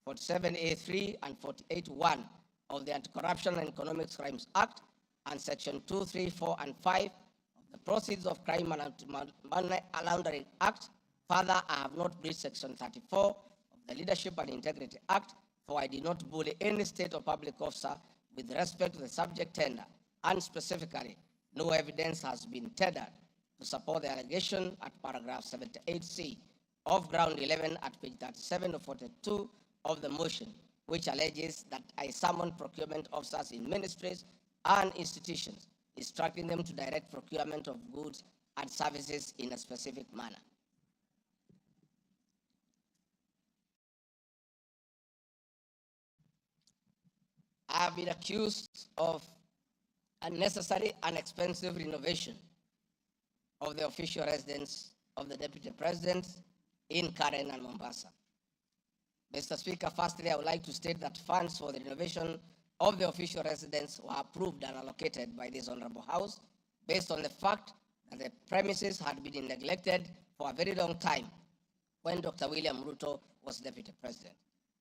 47A3 and 48(1) of the Anti-Corruption and Economic Crimes Act and Section 2, 3, 4, and 5 of the Proceeds of Crime and Money Laundering Act. Further, I have not breached Section 34 of the Leadership and Integrity Act, for I did not bully any state or public officer with respect to the subject tender, and specifically, no evidence has been tendered to support the allegation at paragraph 78C of ground 11 at page 37 of 42 of the motion, which alleges that I summoned procurement officers in ministries and institutions, instructing them to direct procurement of goods and services in a specific manner. I have been accused of unnecessary and expensive renovation of the official residence of the Deputy President in Karen and Mombasa. Mr. Speaker, firstly, I would like to state that funds for the renovation of the official residence were approved and allocated by this Honorable House based on the fact that the premises had been neglected for a very long time when Dr. William Ruto was Deputy President.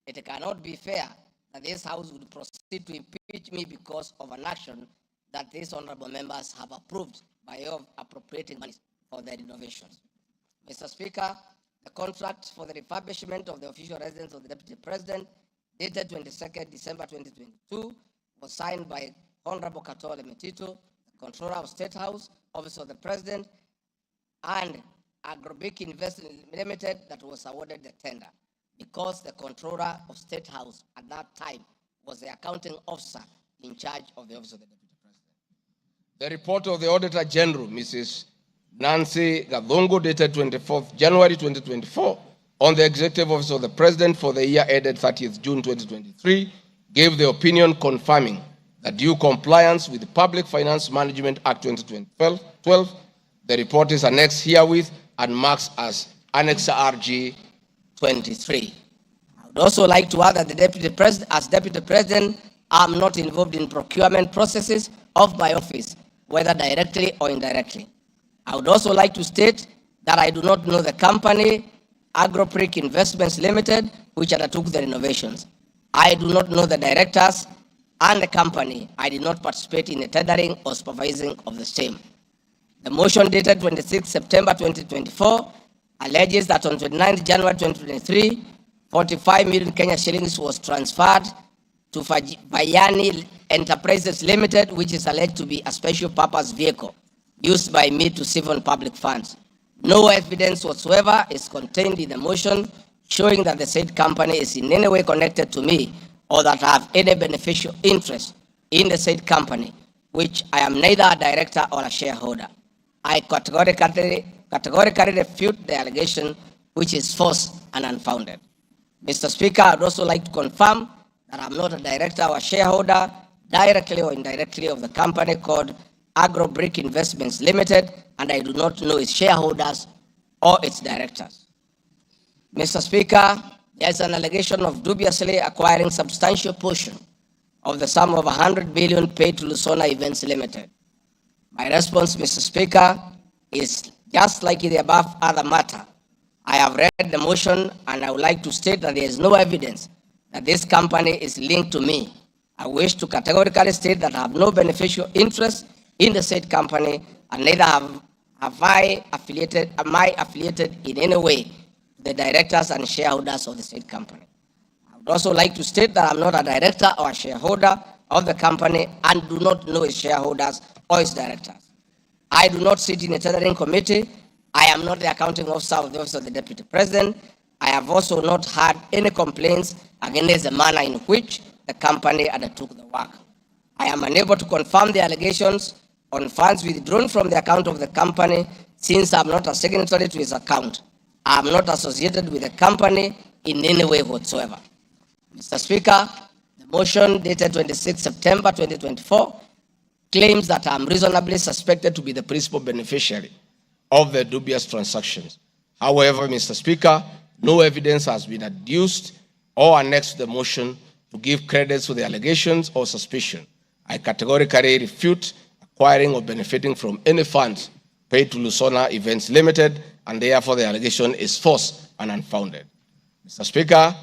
It cannot be fair that this House would proceed to impeach me because of an action that these honorable members have approved by way of appropriating money for their renovations. Mr. Speaker, the contract for the refurbishment of the official residence of the Deputy President, dated 22nd December 2022, was signed by Honorable Katole Metito, the Controller of State House, Office of the President, and Agrobic Investment Limited that was awarded the tender, because the Controller of State House at that time was the accounting officer in charge of the Office of the Deputy President. The report of the Auditor General, Mrs. Nancy Gathungu, dated 24th January 2024, on the Executive Office of the President for the year ended 30th June 2023, gave the opinion confirming that due compliance with the Public Finance Management Act 2012, the report is annexed herewith and marks as Annex RG 23. I would also like to add that the Deputy President, as Deputy President, I'm not involved in procurement processes of my office, whether directly or indirectly. I would also like to state that I do not know the company, Agropric Investments Limited, which undertook the renovations. I do not know the directors and the company. I did not participate in the tendering or supervising of the same. The motion dated 26 September 2024 alleges that on 29 January 2023, 45 million Kenya shillings was transferred to Bayani Enterprises Limited, which is alleged to be a special purpose vehicle used by me to siphon public funds. No evidence whatsoever is contained in the motion showing that the said company is in any way connected to me or that I have any beneficial interest in the said company, which I am neither a director or a shareholder. I categorically refute the allegation, which is false and unfounded. Mr. Speaker, I would also like to confirm that I'm not a director or a shareholder, directly or indirectly, of the company called Agrobric Investments Limited, and I do not know its shareholders or its directors. Mr. Speaker, there is an allegation of dubiously acquiring substantial portion of the sum of 100 billion paid to Lusona Events Limited. My response, Mr. Speaker, is just like in the above other matter. I have read the motion and I would like to state that there is no evidence that this company is linked to me. I wish to categorically state that I have no beneficial interest in the said company, and neither am I affiliated in any way to the directors and shareholders of the said company. I would also like to state that I'm not a director or a shareholder of the company and do not know its shareholders or its directors. I do not sit in a tendering committee. I am not the accounting officer of the Office of the Deputy President. I have also not had any complaints against the manner in which the company undertook the work. I am unable to confirm the allegations on funds withdrawn from the account of the company, since I am not a signatory to his account. I am not associated with the company in any way whatsoever. Mr. Speaker, the motion dated 26 September 2024 claims that I am reasonably suspected to be the principal beneficiary of the dubious transactions. However, Mr. Speaker, no evidence has been adduced or annexed to the motion to give credit to the allegations or suspicion. I categorically refute acquiring or benefiting from any funds paid to Lusona Events Limited, and therefore the allegation is false and unfounded. Mr. Speaker,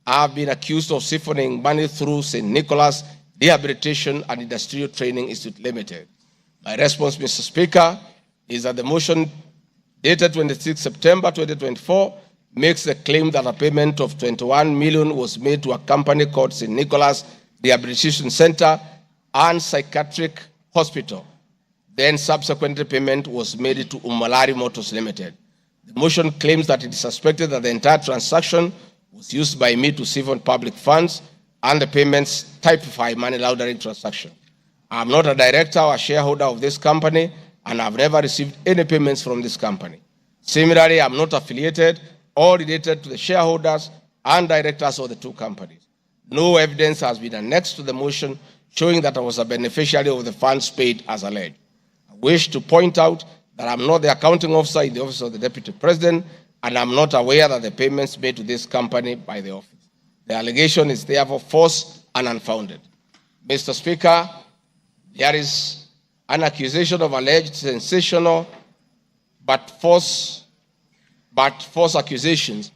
I have been accused of siphoning money through St. Nicholas Rehabilitation and Industrial Training Institute Limited. My response, Mr. Speaker, is that the motion dated 26 September 2024 makes the claim that a payment of 21 million was made to a company called St. Nicholas Rehabilitation Center and Psychiatric Hospital. Then subsequently payment was made to Umalari Motors Limited. The motion claims that it is suspected that the entire transaction was used by me to siphon public funds and the payments typify money laundering transaction. I am not a director or a shareholder of this company and have never received any payments from this company. Similarly, I am not affiliated or related to the shareholders and directors of the two companies. No evidence has been annexed to the motion showing that I was a beneficiary of the funds paid as alleged. I wish to point out that I am not the accounting officer in the office of the Deputy President, and I am not aware that the payments made to this company by the office. The allegation is therefore false and unfounded. Mr. Speaker, there is an accusation of alleged sensational but false accusations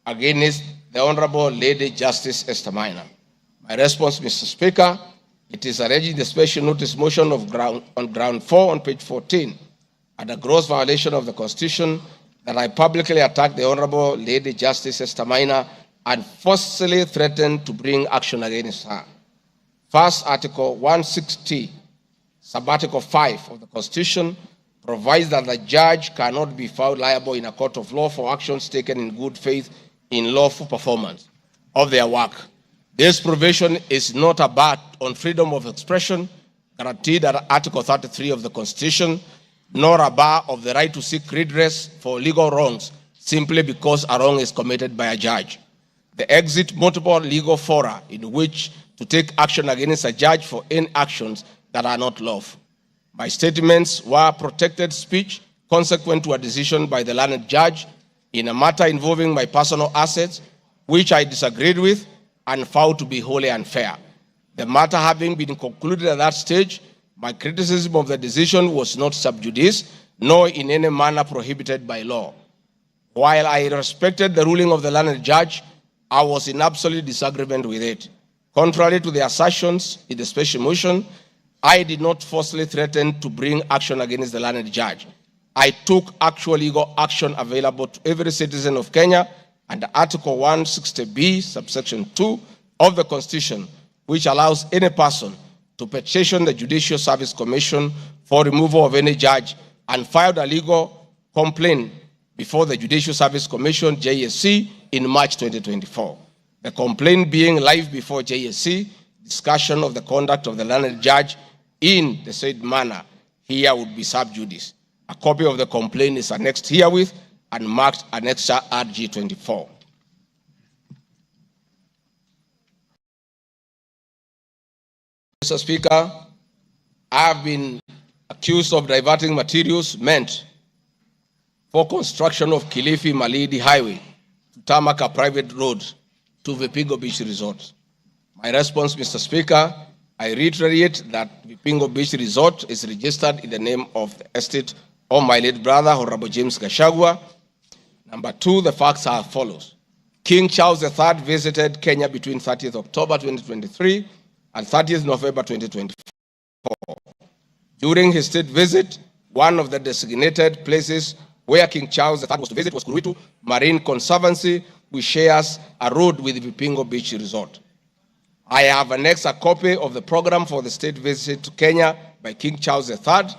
against the Honorable Lady Justice Esther Maina. My response, Mr. Speaker, it is alleged in the special notice motion on ground 4 on page 14 at a gross violation of the Constitution that I publicly attacked the Honorable Lady Justice Esther Maina and forcefully threatened to bring action against her. First, Article 160, Subarticle 5 of the Constitution provides that the judge cannot be found liable in a court of law for actions taken in good faith in lawful performance of their work. This provision is not a bar on freedom of expression guaranteed under Article 33 of the Constitution, nor a bar of the right to seek redress for legal wrongs simply because a wrong is committed by a judge. They exit multiple legal fora in which to take action against a judge for any actions that are not lawful. My statements were protected speech consequent to a decision by the learned judge in a matter involving my personal assets, which I disagreed with and found to be wholly unfair. The matter having been concluded at that stage, my criticism of the decision was not sub judice, nor in any manner prohibited by law. While I respected the ruling of the learned judge, I was in absolute disagreement with it. Contrary to the assertions in the special motion, I did not falsely threaten to bring action against the learned judge. I took actual legal action available to every citizen of Kenya under Article 160B, subsection 2 of the Constitution, which allows any person to petition the Judicial Service Commission for removal of any judge and filed a legal complaint before the Judicial Service Commission, JSC, in March 2024. The complaint being live before JSC, discussion of the conduct of the learned judge in the said manner here would be sub judice. A copy of the complaint is annexed herewith and marked Annexure RG 24. Mr. Speaker, I have been accused of diverting materials meant for construction of Kilifi Malindi Highway to tarmac a private road to Vipingo Beach Resort. My response, Mr. Speaker, I reiterate that Vipingo Beach Resort is registered in the name of the estate of my late brother, Honorable James Gachagua. Number 2, the facts are as follows. King Charles III visited Kenya between 30th October 2023 and 30th November 2024. During his state visit, one of the designated places where King Charles III was to visit was Kuruitu Marine Conservancy, which shares a road with Vipingo Beach Resort. I have annexed a copy of the program for the state visit to Kenya by King Charles III,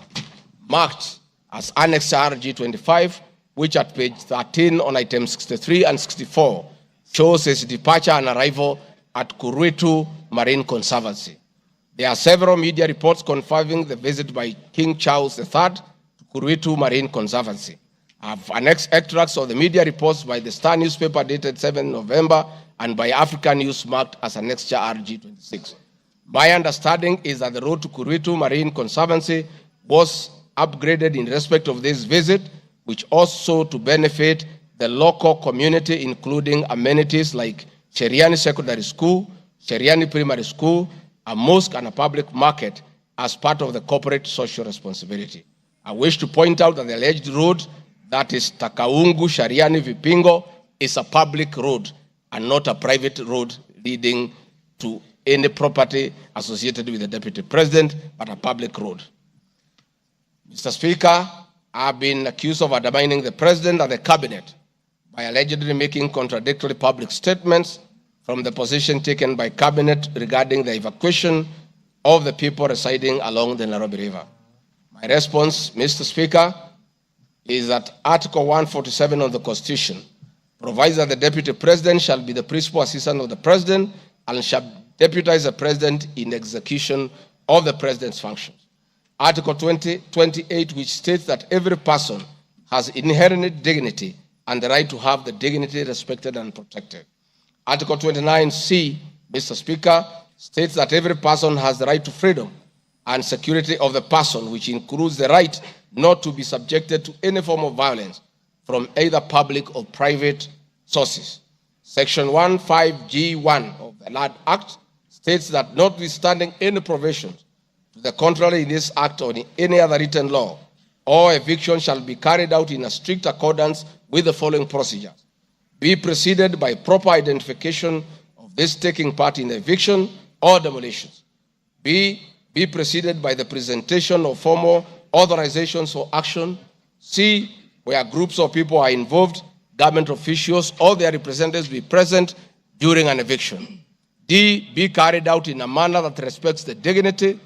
marked as Annex RG 25, which at page 13 on items 63 and 64 shows his departure and arrival at Kuruitu Marine Conservancy. There are several media reports confirming the visit by King Charles III to Kuruitu Marine Conservancy. I have annexed extracts of the media reports by the Star newspaper dated 7 November and by African News marked as Annexure RG 26. My understanding is that the road to Kuruitu Marine Conservancy was upgraded in respect of this visit, which also to benefit the local community, including amenities like Cheriani Secondary School, Cheriani Primary School, a mosque and a public market as part of the corporate social responsibility. I wish to point out that the alleged road, that is Takaungu Shariani Vipingo, is a public road and not a private road leading to any property associated with the Deputy President, but a public road. Mr. Speaker, I've been accused of undermining the President and the Cabinet by allegedly making contradictory public statements from the position taken by Cabinet regarding the evacuation of the people residing along the Nairobi River. My response, Mr. Speaker, is that Article 147 of the Constitution provides that the Deputy President shall be the principal assistant of the President and shall deputize the President in execution of the President's functions. Article 28, which states that every person has inherent dignity and the right to have the dignity respected and protected. Article 29C, Mr. Speaker, states that every person has the right to freedom and security of the person, which includes the right not to be subjected to any form of violence from either public or private sources. Section 15G1 of the Land Act states that notwithstanding any provisions to the contrary in this act or in any other written law, all eviction shall be carried out in a strict accordance with the following procedures. Be preceded by proper identification of this taking part in eviction or demolitions. Be preceded by the presentation of formal authorizations for action. C, where groups of people are involved, government officials or their representatives be present during an eviction. D, be carried out in a manner that respects the dignity,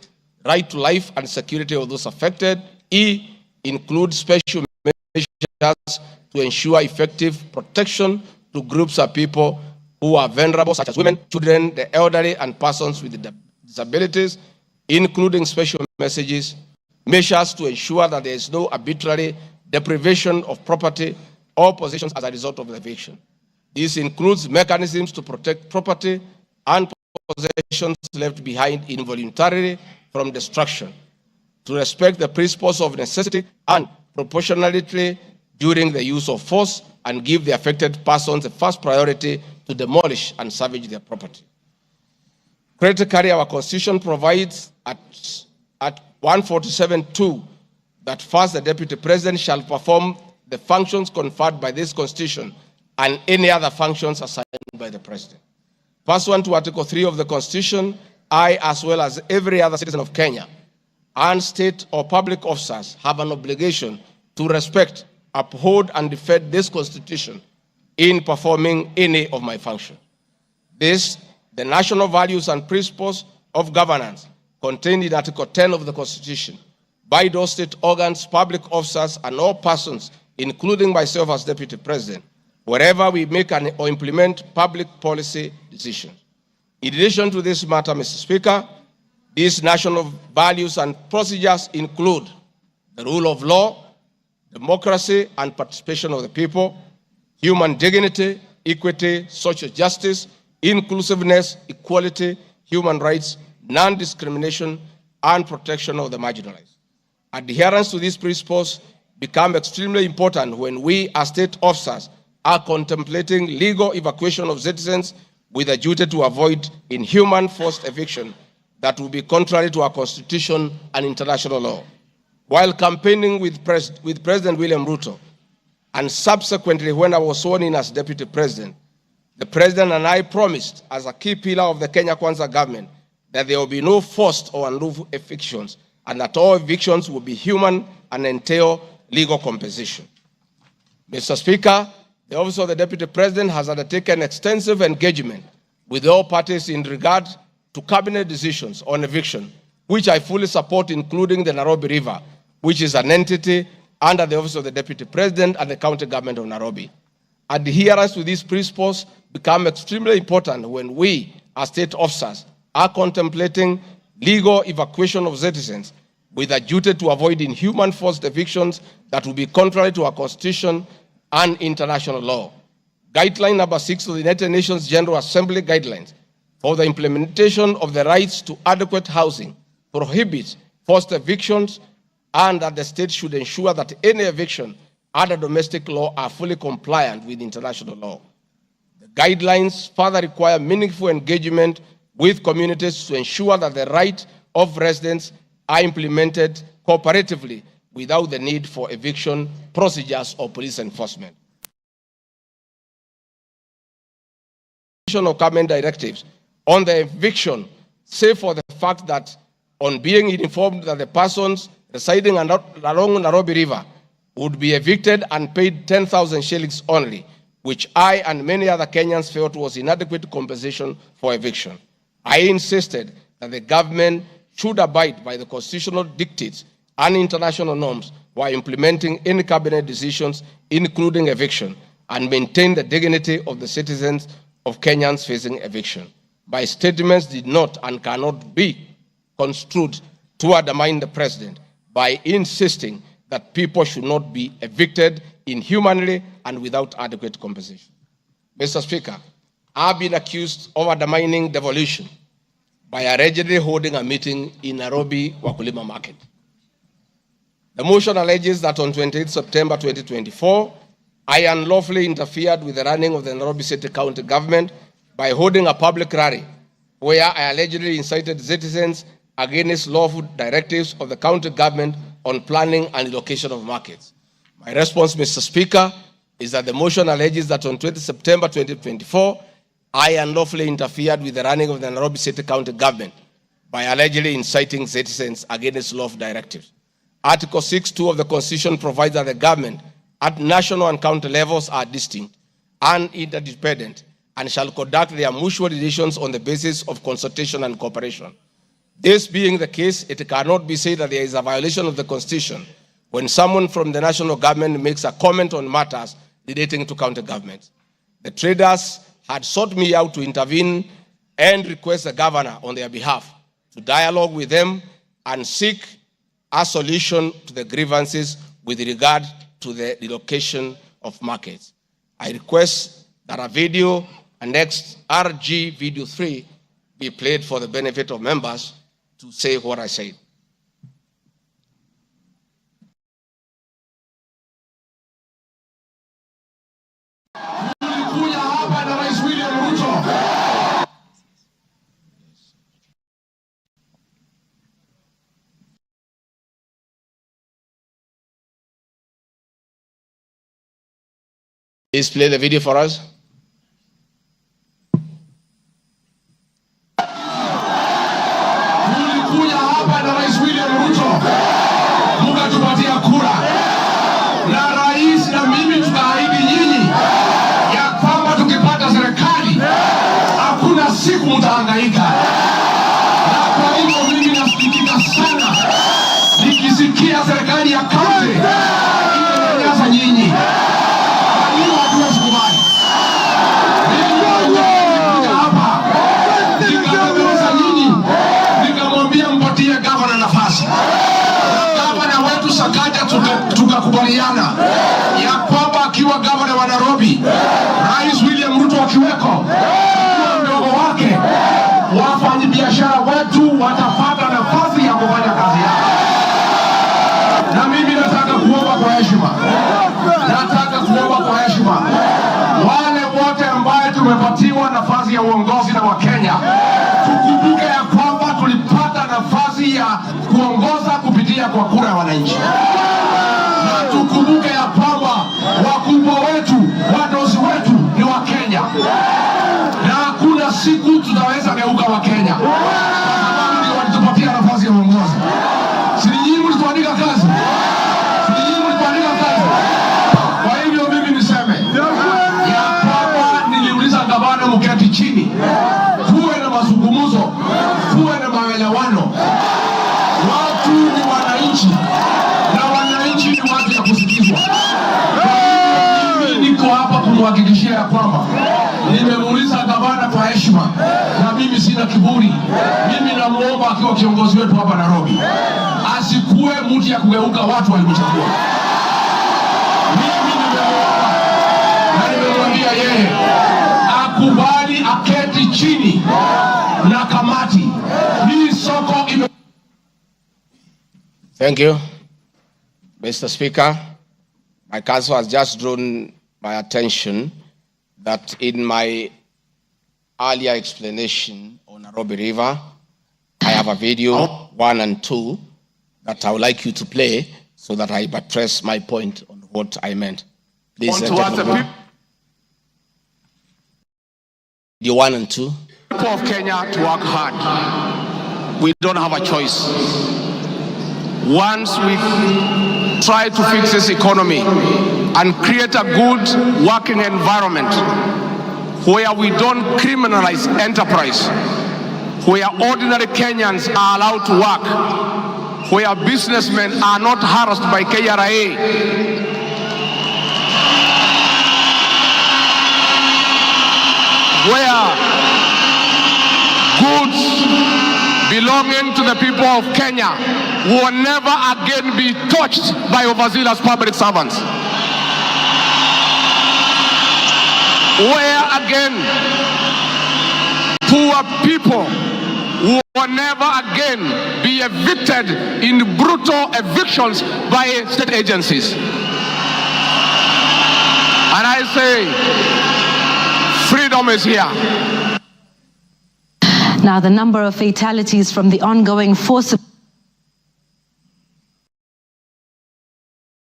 right to life and security of those affected. E, include special measures to ensure effective protection to groups of people who are vulnerable, such as women, children, the elderly, and persons with disabilities, including special measures to ensure that there is no arbitrary deprivation of property or possessions as a result of the eviction. This includes mechanisms to protect property and possessions left behind involuntarily from destruction, to respect the principles of necessity and proportionality during the use of force, and give the affected persons the first priority to demolish and salvage their property. Critically, our Constitution provides at 147(2) that first the Deputy President shall perform the functions conferred by this Constitution and any other functions assigned by the President. Pursuant to Article 3 of the Constitution, I, as well as every other citizen of Kenya, and state or public officers have an obligation to respect, uphold, and defend this Constitution in performing any of my functions. This, the national values and principles of governance contained in Article 10 of the Constitution, by those state organs, public officers, and all persons, including myself as Deputy President, wherever we make or implement public policy decisions. In addition to this matter, Mr. Speaker, these national values and procedures include the rule of law, democracy and participation of the people, human dignity, equity, social justice, inclusiveness, equality, human rights, non-discrimination, and protection of the marginalized. Adherence to these principles become extremely important when we as state officers are contemplating legal evacuation of citizens with a duty to avoid inhuman forced eviction that will be contrary to our Constitution and international law. While campaigning with President William Ruto, and subsequently when I was sworn in as Deputy President, the President and I promised as a key pillar of the Kenya Kwanza government that there will be no forced or unlawful evictions and that all evictions will be human and entail legal compensation. Mr. Speaker, the Office of the Deputy President has undertaken extensive engagement with all parties in regard to cabinet decisions on eviction, which I fully support, including the Nairobi River, which is an entity under the Office of the Deputy President and the County Government of Nairobi. Adherence to these principles become extremely important when we, as state officers, are contemplating legal evacuation of citizens with a duty to avoid inhuman forced evictions that will be contrary to our Constitution and international law. Guideline number 6 of the United Nations General Assembly Guidelines for the implementation of the rights to adequate housing prohibits forced evictions, and that the state should ensure that any eviction under domestic law are fully compliant with international law. The guidelines further require meaningful engagement with communities to ensure that the rights of residents are implemented cooperatively without the need for eviction procedures or police enforcement. of government directives on the eviction, save for the fact that on being informed that the persons residing along Nairobi River would be evicted and paid 10,000 shillings only, which I and many other Kenyans felt was inadequate compensation for eviction. I insisted that the government should abide by the constitutional dictates and international norms while implementing any cabinet decisions, including eviction, and maintain the dignity of the citizens of Kenyans facing eviction. My statements did not and cannot be construed to undermine the president by insisting that people should not be evicted inhumanly and without adequate compensation. Mr. Speaker, I've been accused of undermining devolution by allegedly holding a meeting in Nairobi Wakulima Market. The motion alleges that on 28 September 2024, I unlawfully interfered with the running of the Nairobi City County government by holding a public rally where I allegedly incited citizens against lawful directives of the county government on planning and allocation of markets. My response, Mr. Speaker, is that the motion alleges that on 20 September 2024, I unlawfully interfered with the running of the Nairobi City County government by allegedly inciting citizens against lawful directives. Article 6(2) of the Constitution provides that the government at national and county levels are distinct and interdependent and shall conduct their mutual relations on the basis of consultation and cooperation. This being the case, it cannot be said that there is a violation of the Constitution when someone from the national government makes a comment on matters relating to county government. The traders had sought me out to intervene and request the governor on their behalf to dialogue with them and seek a solution to the grievances with regard to the relocation of markets. I request that a video annexed RG Video 3 be played for the benefit of members to say what I said. Please play the video for us. Tulikuja hapa na Rais William Ruto, mkatupatia kura, na rais na mimi tukaahidi nyinyi ya kwamba tukipata serikali hakuna siku mtahangaika. Na kwa hivyo mimi nasikitika sana nikisikia serikali ya kaunti inanyanyasa nyinyi. Tukakubaliana ya kwamba akiwa gavana wa Nairobi, Rais William Ruto akiweko, mdogo wake, wafanyabiashara wetu watapata nafasi ya kufanya kazi yao. Na mimi nataka kuomba kwa heshima, wale wote ambaye tumepatiwa nafasi ya uongozi na Wakenya, tukumbuke ya kwamba tulipata nafasi ya kuongoza kupitia kwa kura ya wananchi. Na tukumbuke ya kwamba wakubwa wetu, wadosi wetu ni Wakenya, na hakuna siku tutaweza geuka Wakenya kwa sababu ndio walitupatia nafasi ya uongozi. Si nyinyi mlituandika kazi? Kwa hivyo mimi niseme ya kwamba niliuliza gavana mketi chini, kuwe na mazungumzo, kuwe na maelewano. Watu ni wananchi na wananchi ni watu ya kusikizwa. Mimi niko hapa kumhakikishia ya kwamba nimemuuliza gavana kwa heshima, na mimi sina kiburi. Mimi namuomba akiwa kiongozi wetu hapa Nairobi, asikuwe mtu ya kugeuka watu walimchagua. Mimi nimemuomba na nimemwambia yeye akubali aketi chini na kamati hii soko ime. Thank you, Mr. Speaker. My counsel has just drawn my attention that in my earlier explanation on Nairobi River, I have a video 1 and 2 that I would like you to play so that I buttress my point on what I meant. Please, Your 1 and 2. People of Kenya to work hard. We don't have a choice. Once we try to fix this economy and create a good working environment where we don't criminalize enterprise, where ordinary Kenyans are allowed to work, where businessmen are not harassed by KRA, where goods belonging to the people of Kenya will never again be touched by overzealous public servants. Where again poor people will never again be evicted in brutal evictions by state agencies. And I say, freedom is here. Now, the number of fatalities from the ongoing forcible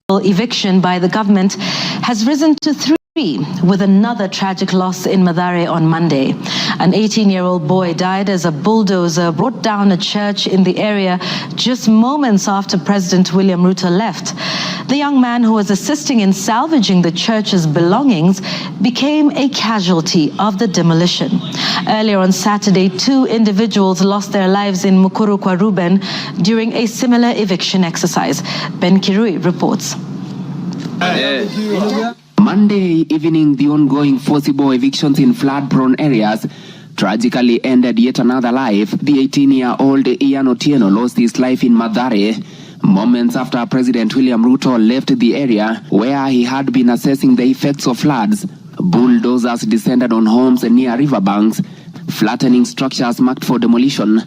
eviction by the government has risen to 3, with another tragic loss in Mathare on Monday. An 18-year-old boy died as a bulldozer brought down a church in the area just moments after President William Ruto left. The young man, who was assisting in salvaging the church's belongings, became a casualty of the demolition. Earlier on Saturday, 2 individuals lost their lives in Mukuru kwa Ruben during a similar eviction exercise. Ben Kirui reports. Monday evening, the ongoing forcible evictions in flood-prone areas tragically ended yet another life. The 18-year-old Ian Otieno lost his life in Mathare moments after President William Ruto left the area where he had been assessing the effects of floods. Bulldozers descended on homes near riverbanks, flattening structures marked for demolition.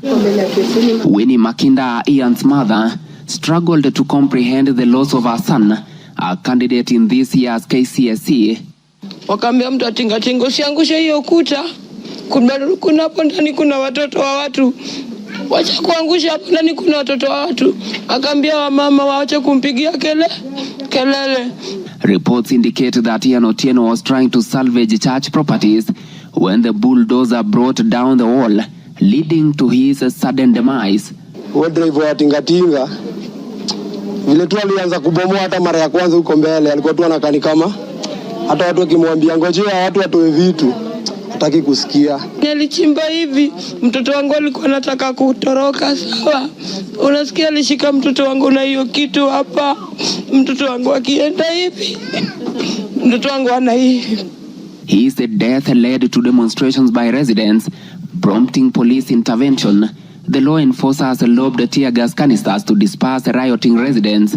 Winnie Makinda, Ian's mother, struggled to comprehend the loss of her son, a candidate in this year's KCSE. Wakaambia mtu atingatinga usiangushe hiyo kuta. Kuna hapo ndani kuna watoto wa watu. Wacha kuangusha hapo ndani kuna watoto wa watu. Akaambia wamama waache kumpigia kelele. Reports indicate that Ian Otieno was trying to salvage church properties when the bulldozer brought down the wall, leading to his sudden demise. Driver wa tingatinga vile tu alianza kubomoa hata mara ya kwanza huko mbele, alikuwa tu anakani kama hata watu wakimwambia ngojea watu watoe vitu hataki kusikia. Nilichimba hivi, mtoto wangu alikuwa anataka kutoroka, sawa. Unasikia alishika mtoto wangu na hiyo kitu hapa. Mtoto wangu akienda hivi, mtoto wangu ana hivi. His death led to demonstrations by residents, prompting police intervention. The law enforcers lobbed tear gas canisters to disperse rioting residents.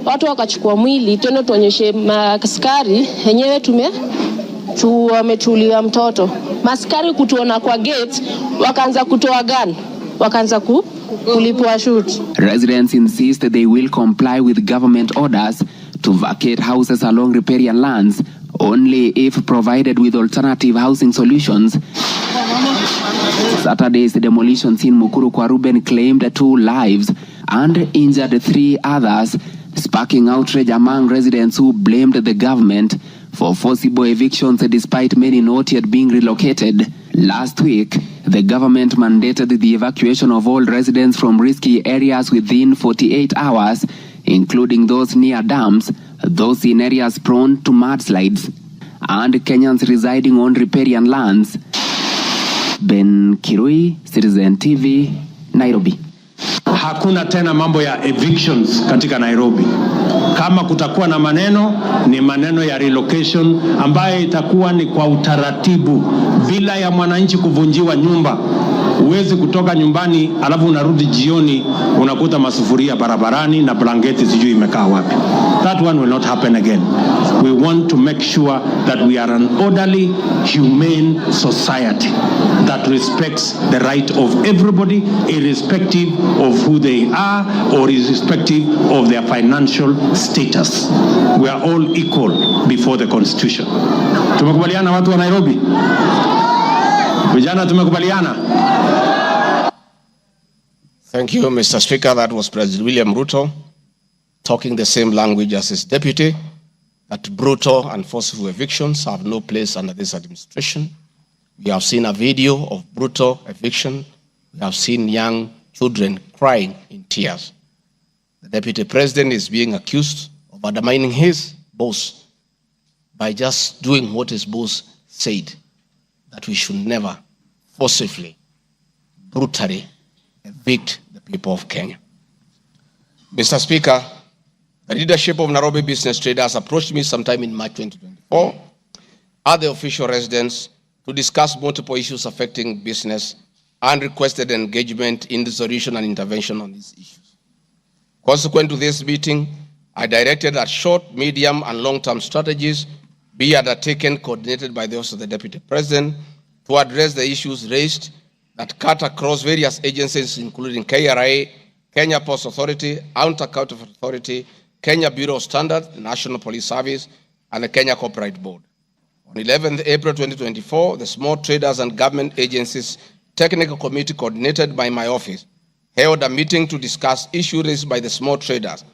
Watu wakachukua mwili tena tuonyeshe maskari yenyewe wametulia mtoto. Maskari kutuona kwa gate wakaanza kutoa gun, wakaanza kulipua shoot. Residents insist they will comply with government orders to vacate houses along riparian lands only if provided with alternative housing solutions. Saturday's demolitions in Mukuru kwa Ruben claimed 2 lives and injured 3 others, sparking outrage among residents who blamed the government for forcible evictions despite many not yet being relocated. Last week, the government mandated the evacuation of all residents from risky areas within 48 hours, including those near dams, those in areas prone to mudslides, and Kenyans residing on riparian lands. Ben Kirui, Citizen TV, Nairobi. Hakuna tena mambo ya evictions katika Nairobi. Kama kutakuwa na maneno, ni maneno ya relocation ambayo itakuwa ni kwa utaratibu bila ya mwananchi kuvunjiwa nyumba. Uwezi kutoka nyumbani alafu unarudi jioni unakuta masufuria barabarani na blanketi sijui imekaa wapi. That one will not happen again. We want to make sure that we are an orderly, humane society that respects the right of everybody, irrespective of who they are or irrespective of their financial status. We are all equal before the Constitution. Tumekubaliana watu wa Nairobi? Vijana tumekubaliana? Thank you, Mr. Speaker. That was President William Ruto talking the same language as his deputy, that brutal and forceful evictions have no place under this administration. We have seen a video of brutal eviction. We have seen young children crying in tears. The Deputy President is being accused of undermining his boss by just doing what his boss said, that we should never forcibly, brutally evict the people of Kenya. Mr. Speaker, the leadership of Nairobi business traders approached me sometime in March 2024 at the official residence to discuss multiple issues affecting business and requested engagement in the solution and intervention on these issues. Consequent to this meeting, I directed that short, medium, and long-term strategies be undertaken, coordinated by the Office of the Deputy President, to address the issues raised that cut across various agencies, including KRA, Kenya Post Authority, Anti-Counterfeit Authority, Kenya Bureau of Standards, the National Police Service, and the Kenya Copyright Board. On 11th April 2024, the Small Traders and Government Agencies Technical Committee, coordinated by my office, held a meeting to discuss issues raised by the small traders,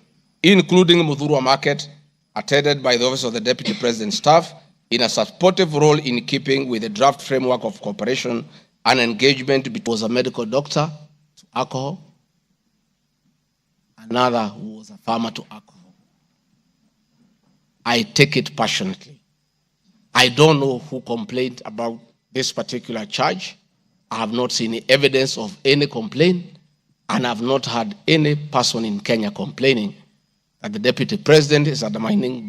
including Muthurwa Market, attended by the Office of the Deputy President staff, in a supportive role in keeping with the draft framework of cooperation and engagement. Was a medical doctor to alcohol, another who was a farmer to alcohol. I take it passionately. I don't know who complained about this particular charge. I have not seen any evidence of any complaint, and I have not heard any person in Kenya complaining that the Deputy President is undermining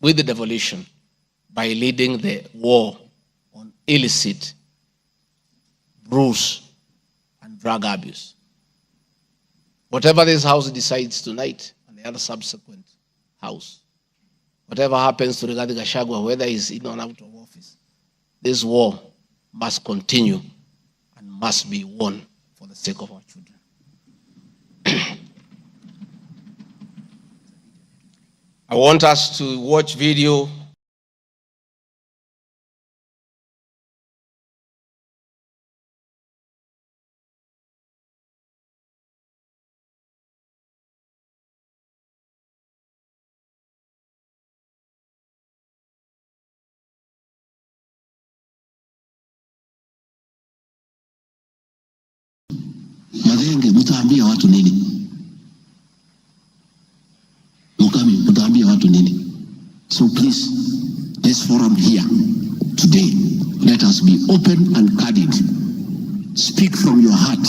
with the devolution by leading the war on illicit brews and drug abuse. Whatever this House decides tonight and the other subsequent House, whatever happens to Rigathi Gachagua, whether he's in or out of office, this war must continue and must be won for the sake of our children. I want us to watch video. Madenge, mtaambia watu nini? Mukami, mtaambia watu nini? So please, this forum here today, let us be open and candid. Speak from your heart.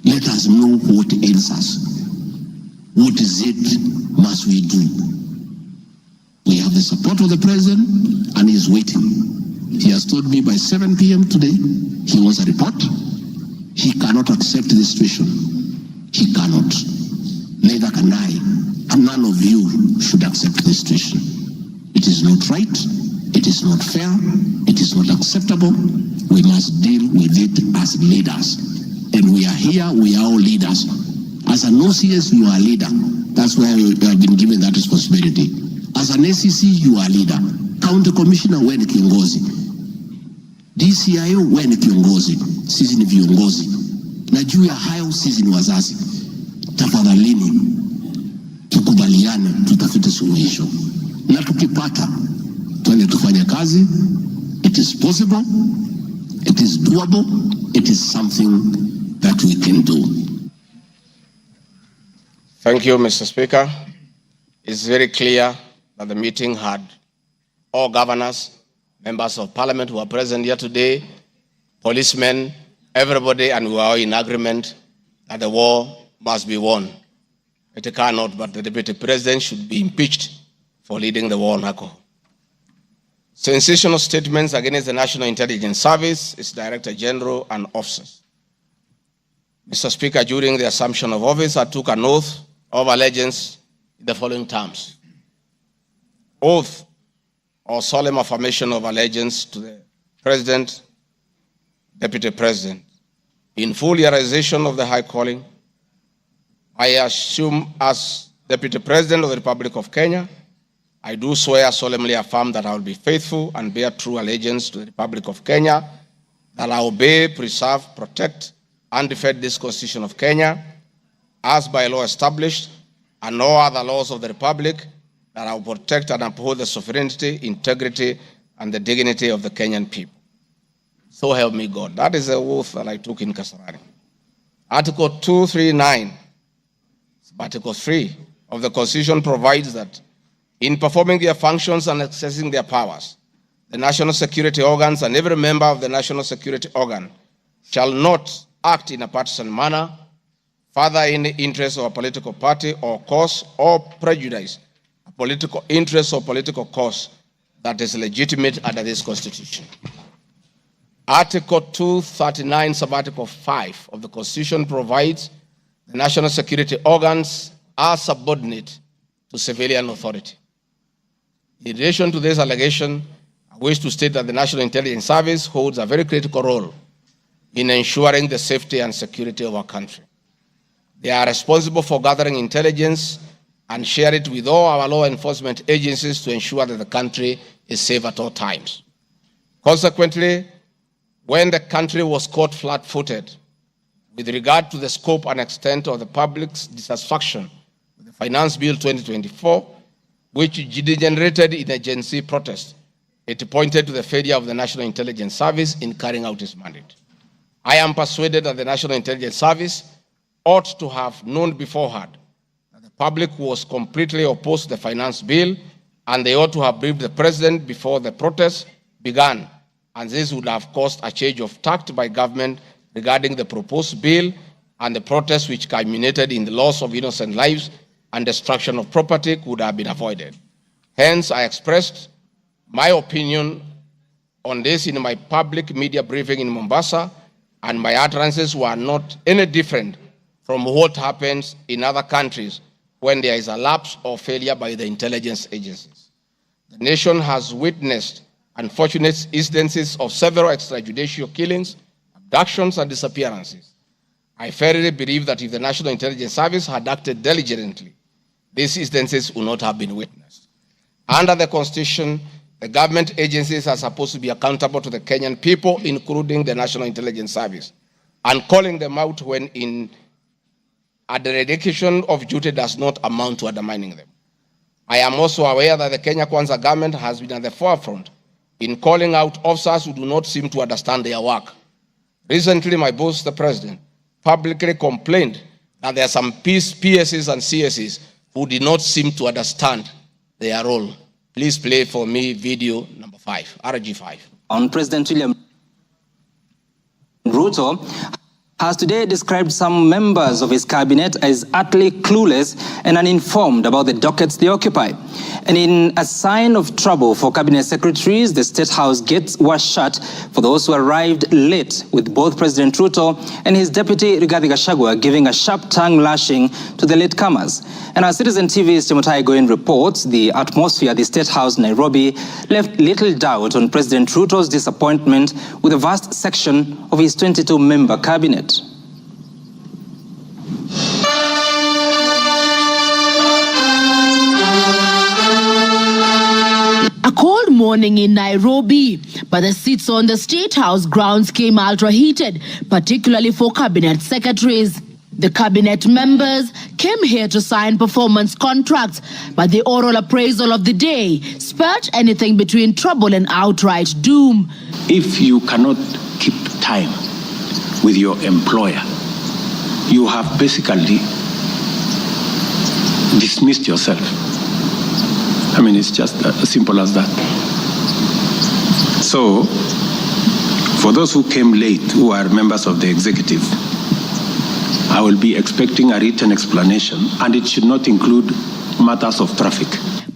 Let us know what ails us. What is it must we do? We have the support of the President, and he is waiting. He has told me by 7 p.m. today, he wants a report. He cannot accept this situation. He cannot. Neither can I. And none of you should accept this situation. It is not right. It is not fair. It is not acceptable. We must deal with it as leaders. And we are here. We are all leaders. As an OCS, you are a leader. That's why you have been given that responsibility. As an ACC, you are a leader. County Commissioner, wewe ni kiongozi. DCIO, wewe ni kiongozi. Sisi ni viongozi. Na juu ya hayo sisi ni wazazi. Tafadhalini tukubaliane, tutafute suluhisho. Na tukipata, tuende tufanye kazi. It is possible. It is doable. It is something that we can do. Thank you, Mr. Speaker. It's very clear that the meeting had all governors, members of parliament who are present here today, policemen, everybody, and we are all in agreement that the war must be won. It cannot, but the Deputy President should be impeached for leading the war on alcohol. Sensational statements against the National Intelligence Service, its Director General, and officers. Mr. Speaker, during the assumption of office, I took an oath of allegiance in the following terms. Oath or solemn affirmation of allegiance to the President, Deputy President. In full realization of the high calling, I assume as Deputy President of the Republic of Kenya, I do swear solemnly affirm that I will be faithful and bear true allegiance to the Republic of Kenya, that I will obey, preserve, protect, and defend this Constitution of Kenya, as by law established, and all other laws of the Republic, that I will protect and uphold the sovereignty, integrity, and the dignity of the Kenyan people. So help me God. That is the oath that I took in Kasarani. Article 239, Article 3 of the Constitution provides that in performing their functions and accessing their powers, the national security organs and every member of the national security organ shall not act in a partisan manner, further in the interest of a political party or cause, or prejudice a political interest or political cause that is legitimate under this Constitution. Article 239, Subarticle 5 of the Constitution provides the national security organs are subordinate to civilian authority. In relation to this allegation, I wish to state that the National Intelligence Service holds a very critical role in ensuring the safety and security of our country. They are responsible for gathering intelligence and share it with all our law enforcement agencies to ensure that the country is safe at all times. Consequently, when the country was caught flat-footed with regard to the scope and extent of the public's dissatisfaction with the Finance Bill 2024, which degenerated in a Gen Z protest, it pointed to the failure of the National Intelligence Service in carrying out its mandate. I am persuaded that the National Intelligence Service ought to have known beforehand that the public was completely opposed to the Finance Bill, and they ought to have briefed the President before the protest began, and this would have caused a change of tact by government regarding the proposed bill and the protest which culminated in the loss of innocent lives and destruction of property could have been avoided. Hence, I expressed my opinion on this in my public media briefing in Mombasa, and my utterances were not any different from what happens in other countries when there is a lapse or failure by the intelligence agencies. The nation has witnessed unfortunate instances of several extrajudicial killings, abductions, and disappearances. I firmly believe that if the National Intelligence Service had acted diligently, these instances would not have been witnessed. Under the Constitution, the government agencies are supposed to be accountable to the Kenyan people, including the National Intelligence Service, and calling them out when a dereliction of duty does not amount to undermining them. I am also aware that the Kenya Kwanza government has been at the forefront in calling out officers who do not seem to understand their work. Recently, my boss, the President, publicly complained that there are some PSs and CSs who did not seem to understand their role. Please play for me video number 5, RG5. On President William Ruto has today described some members of his cabinet as utterly clueless and uninformed about the dockets they occupy. And in a sign of trouble for cabinet secretaries, the State House gates were shut for those who arrived late, with both President Ruto and his deputy Rigathi Gachagua giving a sharp tongue lashing to the latecomers. And our Citizen TV's Timotai Goin reports the atmosphere at the State House, Nairobi, left little doubt on President Ruto's disappointment with a vast section of his 22-member cabinet. A cold morning in Nairobi, but the seats on the State House grounds came ultra-heated, particularly for cabinet secretaries. The cabinet members came here to sign performance contracts, but the oral appraisal of the day spurred anything between trouble and outright doom. If you cannot keep time with your employer, you have basically dismissed yourself. I mean, it's just as simple as that. So, for those who came late, who are members of the executive, I will be expecting a written explanation, and it should not include matters of traffic.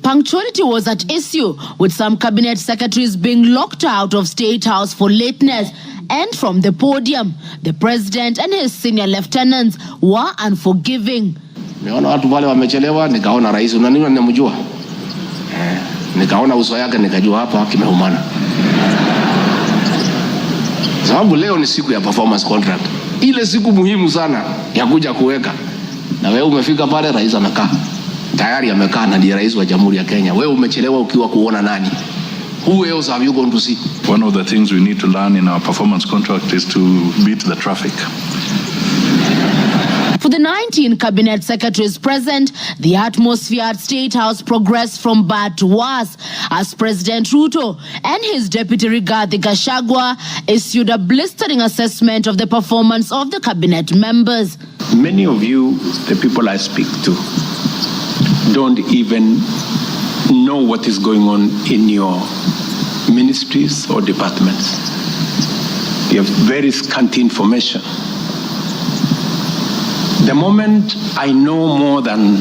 Punctuality was at issue, with some cabinet secretaries being locked out of State House for lateness. And from the podium, the president and his senior lieutenants were unforgiving. Niona watu wale wamechelewa, nikaona rais unaniona ninamjua. Nikaona uso yake nikajua hapa kimeumana. Sababu leo ni siku ya performance contract. Ile siku muhimu sana ya kuja kuweka. Na wewe umefika pale, rais amekaa. Tayari amekaa na ndiye rais wa Jamhuri ya Kenya. Wewe umechelewa ukiwa kuona nani? Who else have you gone to see? One of the things we need to learn in our performance contract is to beat the traffic. For the 19 cabinet secretaries present, the atmosphere at State House progressed from bad to worse as President Ruto and his deputy Rigathi Gachagua issued a blistering assessment of the performance of the cabinet members. Many of you, the people I speak to, don't even know what is going on in your ministries or departments. You have very scanty information. The moment I know more than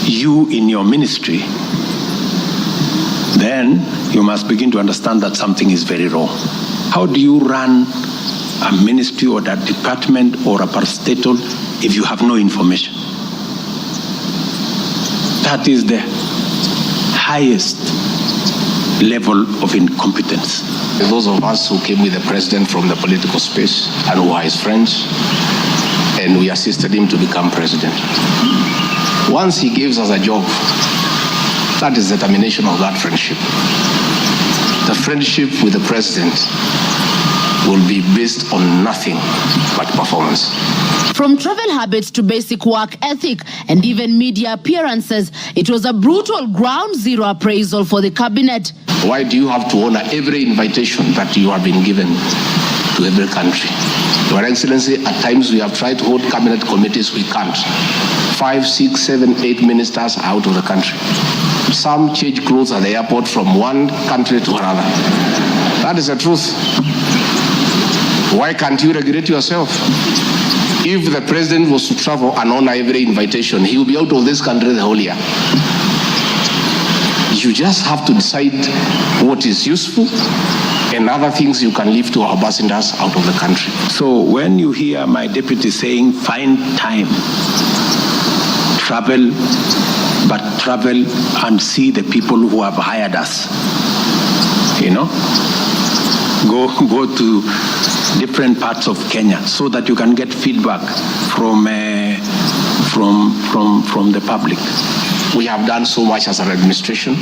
you in your ministry, then you must begin to understand that something is very wrong. How do you run a ministry or a department or a parastatal if you have no information? That is the highest level of incompetence. Those of us who came with the president from the political space and who are his friends, and we assisted him to become president. Once he gives us a job, that is the termination of that friendship. The friendship with the president will be based on nothing but performance. From travel habits to basic work ethic and even media appearances, it was a brutal ground zero appraisal for the cabinet. Why do you have to honor every invitation that you have been given to every country? Your Excellency, at times we have tried to hold cabinet committees, we can't. 5, 6, 7, 8 ministers are out of the country. Some change clothes at the airport from one country to another. That is the truth. Why can't you regulate yourself? If the president was to travel and honor every invitation, he will be out of this country the whole year. You just have to decide what is useful and other things you can leave to our ambassadors out of the country. So when you hear my deputy saying, find time, travel, but travel and see the people who have hired us, you know, go to different parts of Kenya so that you can get feedback from the public. We have done so much as an administration,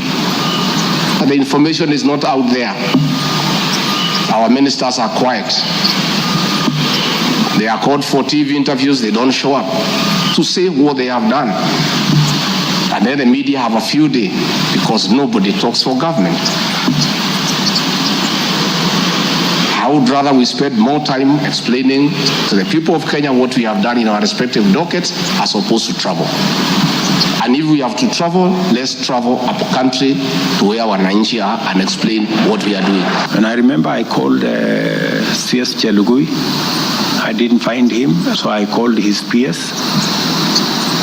but the information is not out there. Our ministers are quiet. They are called for TV interviews, they don't show up to say what they have done. And then the media have a few days because nobody talks for government. I would rather we spend more time explaining to the people of Kenya what we have done in our respective dockets as opposed to travel. And if we have to travel, let's travel up country to where our Wananchi are and explain what we are doing. And I remember I called CS Chelugui. I didn't find him, so I called his PS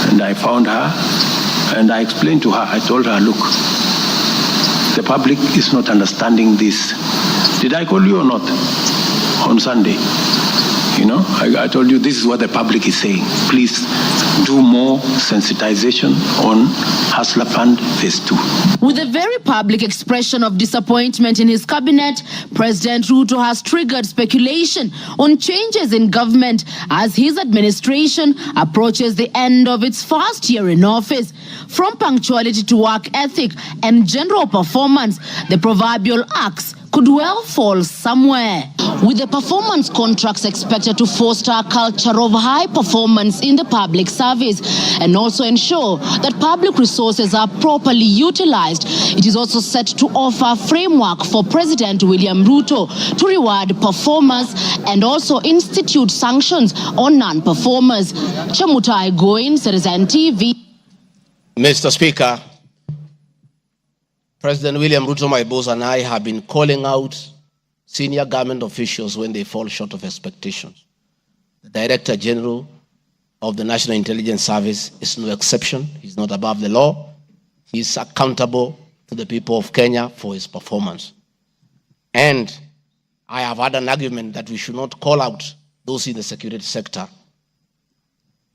and I found her and I explained to her, I told her, look, the public is not understanding this. Did I call you or not on Sunday? You know, I told you this is what the public is saying. Please do more sensitization on Hustler Fund Phase 2. With a very public expression of disappointment in his cabinet, President Ruto has triggered speculation on changes in government as his administration approaches the end of its first year in office. From punctuality to work ethic and general performance, the proverbial axe could well fall somewhere. With the performance contracts expected to foster a culture of high performance in the public service and also ensure that public resources are properly utilized, it is also set to offer a framework for President William Ruto to reward performers and also institute sanctions on non-performers. Chemutai Goin, Citizen TV. Mr. Speaker, President William Ruto, my boss, and I have been calling out senior government officials when they fall short of expectations. The Director General of the National Intelligence Service is no exception. He's not above the law. He's accountable to the people of Kenya for his performance. And I have had an argument that we should not call out those in the security sector.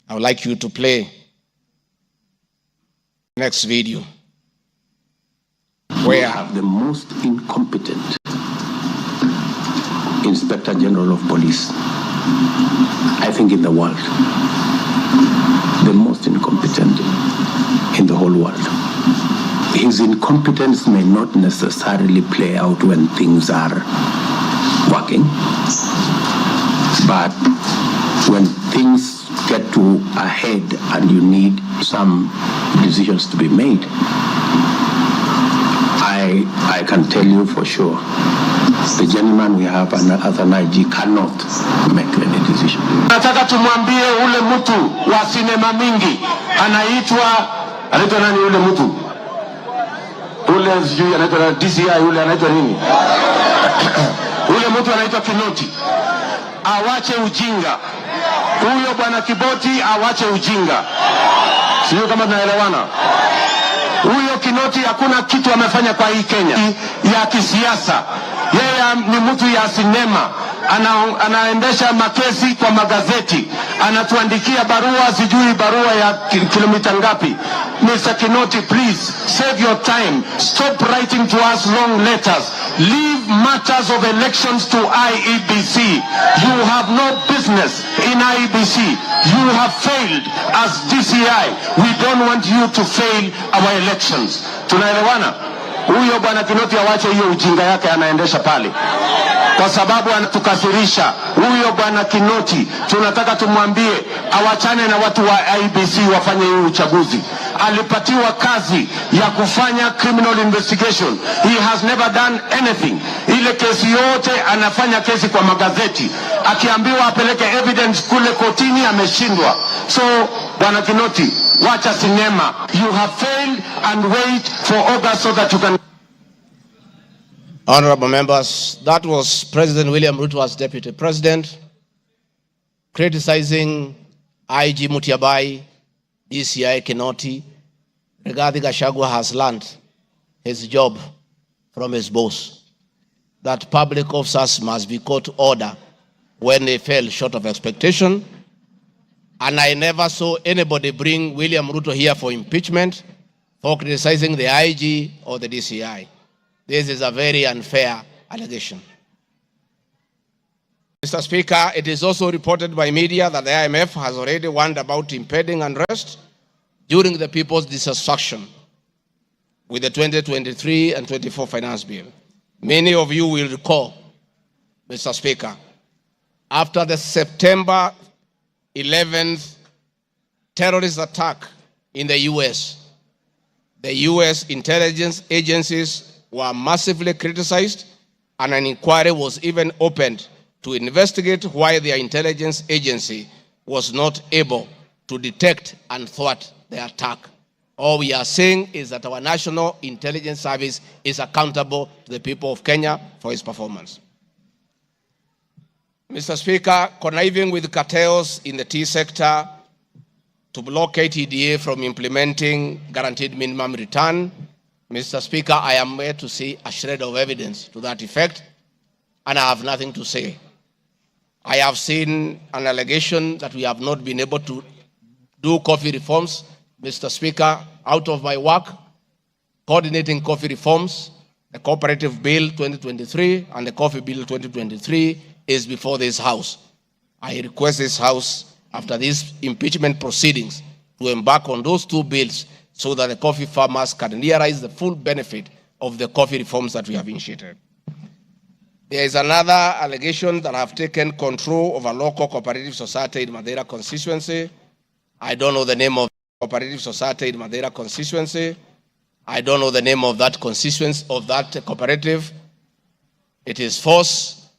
I would like you to play next video. We have the most incompetent Inspector General of Police, I think, in the world. The most incompetent in the whole world. His incompetence may not necessarily play out when things are working, but when things get to a head and you need some decisions to be made, I can tell you for sure, the gentleman we have as an IG cannot make any decision. Nataka tumwambie ule mtu wa sinema mingi anaitwa nani ule mtu? Ule sijui anaitwa DCI, ule anaitwa nini? Ule mtu anaitwa Kinoti. Awache ujinga. Huyo bwana Kiboti awache ujinga. Sio kama tunaelewana. Huyo Kinoti hakuna kitu amefanya kwa hii Kenya ya kisiasa. Yeye ni mtu ya sinema. Anaendesha makesi kwa magazeti. Anatuandikia barua, sijui barua ya kilomita ngapi. Mr. Kinoti, please save your time. Stop writing to us long letters. Leave matters of elections to IEBC. You have no business in IEBC. You have failed as DCI. We don't want you to fail our elections. Tunaelewana? Huyo bwana Kinoti awache hiyo ujinga yake anaendesha pale, kwa sababu anatukasirisha. Huyo bwana Kinoti tunataka tumwambie awachane na watu wa IEBC wafanye hiyo uchaguzi. Alipatiwa kazi ya kufanya criminal investigation. He has never done anything. Ile kesi yote anafanya kesi kwa magazeti. Akiambiwa apeleke evidence kule kotini ameshindwa. So bwana Kinoti, wacha sinema. You have failed and wait for August so that you can. Honorable members, that was President William Ruto as Deputy President criticizing IG Mutiabai, DCI Kinoti. Rigathi Gachagua has learned his job from his boss, that public officers must be called to order when they fell short of expectation. And I never saw anybody bring William Ruto here for impeachment for criticizing the IG or the DCI. This is a very unfair allegation. Mr. Speaker, it is also reported by media that the IMF has already warned about impending unrest during the people's dissatisfaction with the 2023 and 24 finance bill. Many of you will recall, Mr. Speaker, after the September 11th terrorist attack in the US, the US intelligence agencies were massively criticized, and an inquiry was even opened to investigate why their intelligence agency was not able to detect and thwart the attack. All we are saying is that our National Intelligence Service is accountable to the people of Kenya for its performance. Mr. Speaker, conniving with cartels in the tea sector to block KTDA from implementing guaranteed minimum return, Mr. Speaker, I am yet to see a shred of evidence to that effect, and I have nothing to say. I have seen an allegation that we have not been able to do coffee reforms. Mr. Speaker, out of my work, coordinating coffee reforms, the Cooperative Bill 2023 and the Coffee Bill 2023 is before this House. I request this House, after these impeachment proceedings, to embark on those two bills so that the coffee farmers can realize the full benefit of the coffee reforms that we have initiated. There is another allegation that I have taken control of a local cooperative society in Madeira constituency. I don't know the name of the cooperative society in Madeira constituency. I don't know the name of that constituency, of that cooperative. It is false.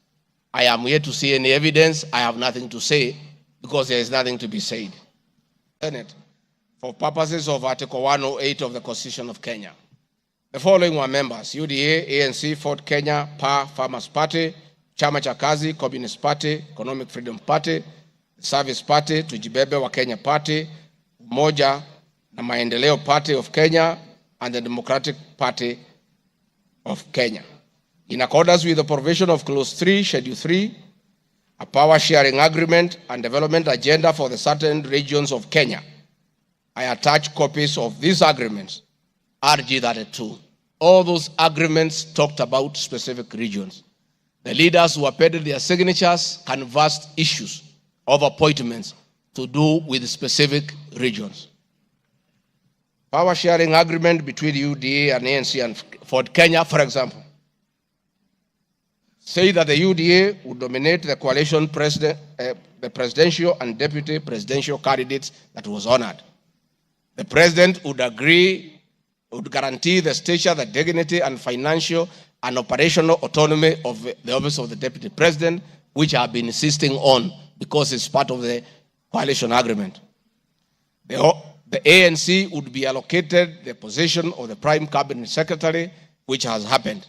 I am here to see any evidence. I have nothing to say because there is nothing to be said. Senate, for purposes of Article 108 of the Constitution of Kenya, the following were members: UDA, ANC, Ford Kenya, PAR, Farmers Party, Chama cha Kazi, Communist Party, Economic Freedom Party, Service Party, Tujibebe wa Kenya Party, Umoja na Maendeleo Party of Kenya, and the Democratic Party of Kenya. In accordance with the provision of Clause 3, Schedule 3, a power sharing agreement and development agenda for the certain regions of Kenya, I attach copies of these agreements, RG 32. All those agreements talked about specific regions. The leaders who appended their signatures canvassed issues of appointments to do with specific regions. Power sharing agreement between UDA and ANC and Ford Kenya, for example, say that the UDA would nominate the coalition president, the presidential and deputy presidential candidates that was honored. The president would guarantee the stature, the dignity, and financial and operational autonomy of the office of the deputy president, which I have been insisting on because it's part of the coalition agreement. The ANC would be allocated the position of the prime cabinet secretary, which has happened.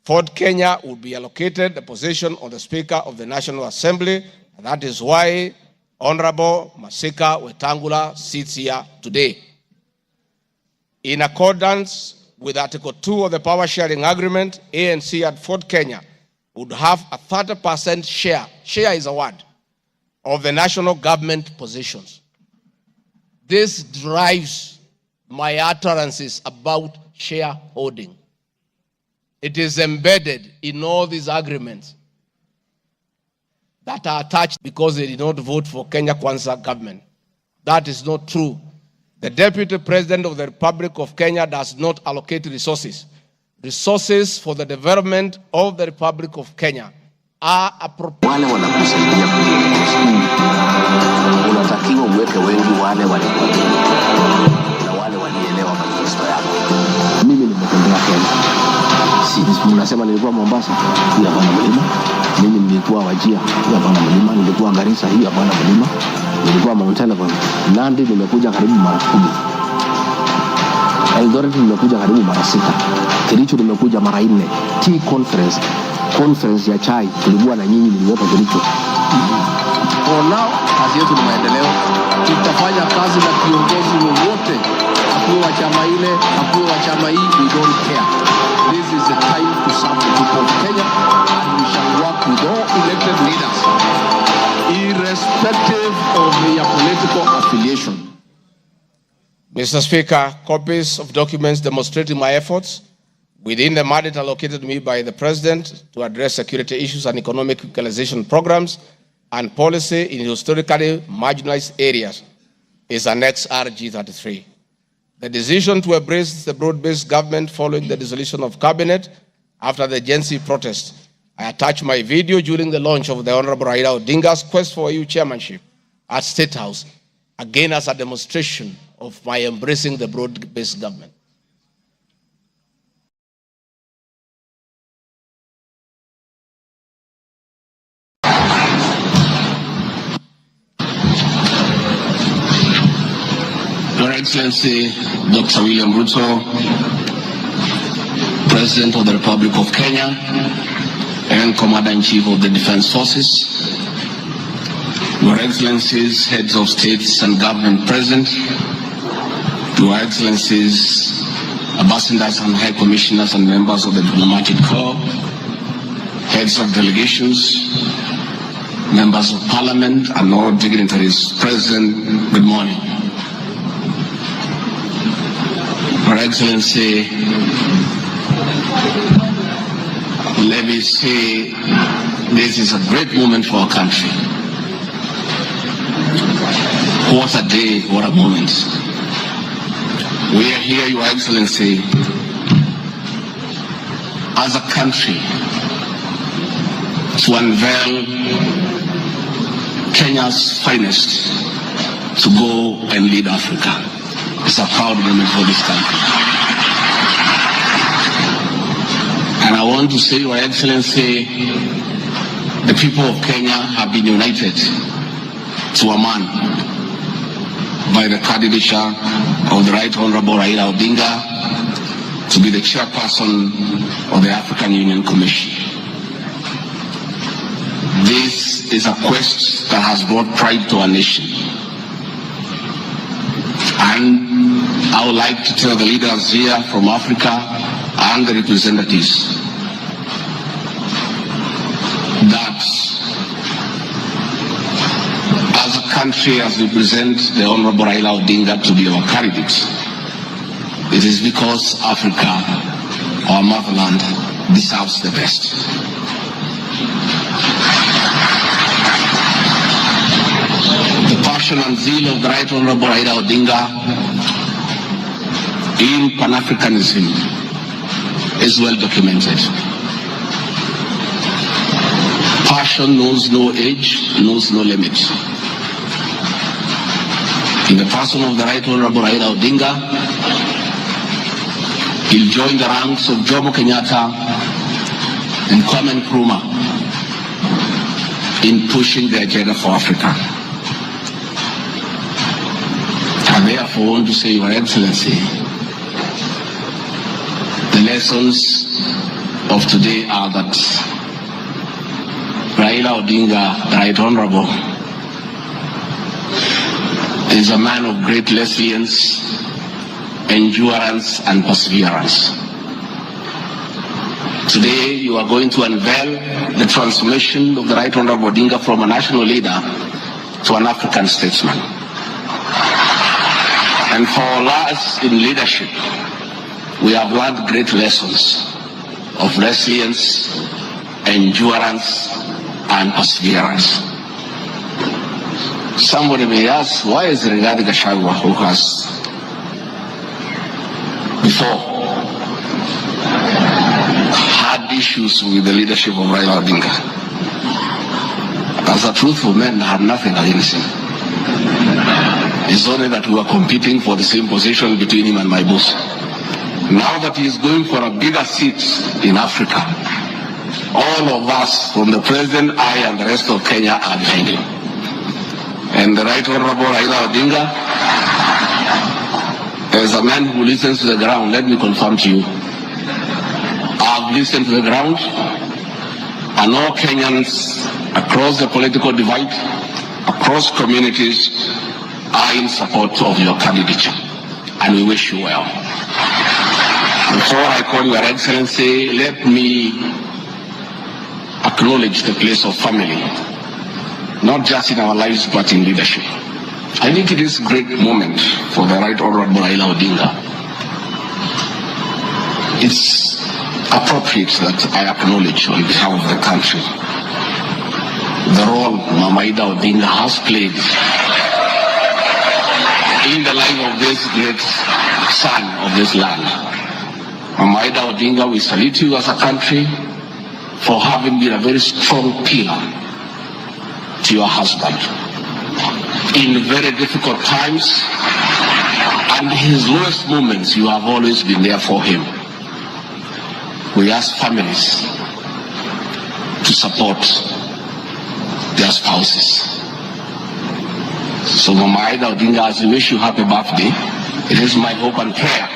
Ford Kenya would be allocated the position of the Speaker of the National Assembly, and that is why Honorable Masika Wetangula sits here today. In accordance with Article 2 of the Power Sharing Agreement, ANC at Ford Kenya would have a 30% share is a word, of the national government positions. This drives my utterances about shareholding. It is embedded in all these agreements that are attached because they did not vote for Kenya Kwanza government. That is not true. The Deputy President of the Republic of Kenya does not allocate resources. Resources for the development of the Republic of Kenya are appropriate. Wale wanakusaidia unatakiwa uweke wengi wale na wale walielewa manifesto yako. Mimi nimetembea Kenya. Si mnasema nilikuwa Mombasa, hii hapana mlima. Mimi nilikuwa Wajir, hii hapana mlima. Nilikuwa Garissa, hii hapana mlima. Nilikuwa Mount Elgon. Nandi nimekuja karibu mara 10. Eldoret nimekuja karibu mara 6. Kericho nimekuja mara 4. Tea conference ya chai tulikuwa na nyinyi, niliweka Kericho. For now, kazi yetu ni maendeleo. Tutafanya kazi na kiongozi wowote, akuwe wa chama ile, akuwe wa chama hii, we don't care. This is the time to serve the people of Kenya, and we shall work with all elected leaders, irrespective of their political affiliation. Mr. Speaker, copies of documents demonstrating my efforts within the mandate allocated to me by the President to address security issues and economic equalization programs and policy in historically marginalized areas is Annex RG33. The decision to embrace the broad-based government following the dissolution of cabinet after the Gen Z protest. I attached my video during the launch of the Honorable Raila Odinga's quest for EU chairmanship at State House, again as a demonstration of my embracing the broad-based government. Your Excellency, Dr. William Ruto, President of the Republic of Kenya and Commander-in-Chief of the Defense Forces, Your Excellencies, Heads of States and Government present, Your Excellencies, Ambassadors and High Commissioners and members of the Diplomatic Corps, Heads of Delegations, Members of Parliament and all dignitaries present, good morning. Your Excellency, let me say this is a great moment for our country. What a day, what a moment. We are here, Your Excellency, as a country to unveil Kenya's finest to go and lead Africa. It's a proud moment for this country. And I want to say, Your Excellency, the people of Kenya have been united to a man by the candidature of the Right Honorable Raila Odinga to be the chairperson of the African Union Commission. This is a quest that has brought pride to our nation. And I would like to tell the leaders here from Africa and the representatives that as a country, as we present the Honorable Raila Odinga to be our candidate, it is because Africa, our motherland, deserves the best. The passion and zeal of the Right Honorable Raila Odinga in Pan-Africanism is well documented. passion knows no age, knows no limit. In the person of the Right Honorable Raila Odinga, he'll join the ranks of Jomo Kenyatta and Kwame Nkrumah in pushing the agenda for Africa. I therefore want to say, Your Excellency, the lessons of today are that Raila Odinga, the Right Honorable, is a man of great resilience, endurance, and perseverance. Today, you are going to unveil the transformation of the Right Honorable Odinga from a national leader to an African statesman. And for us in leadership, we have learned great lessons of resilience, endurance, and perseverance. Somebody may ask, why is Rigathi Gachagua, who has before had issues with the leadership of Raila Odinga, as a truthful man, had nothing against him. It's only that we were competing for the same position between him and my boss. Now that he is going for a bigger seat in Africa, all of us, from the president, I, and the rest of Kenya, are behind him. And the Right Honorable Raila Odinga, as a man who listens to the ground, let me confirm to you, I've listened to the ground, and all Kenyans across the political divide, across communities, are in support of your candidature, and we wish you well. Before I call Your Excellency, let me acknowledge the place of family, not just in our lives, but in leadership. I think it is a great moment for the Right Honorable Raila Odinga. It's appropriate that I acknowledge on behalf of the country the role Mama Ida Odinga has played in the life of this great son of this land. Mama Ida Odinga, we salute you as a country for having been a very strong pillar to your husband in very difficult times, and his lowest moments, you have always been there for him. We ask families to support their spouses. So Mama Ida Odinga, as we wish you happy birthday, it is my hope and prayer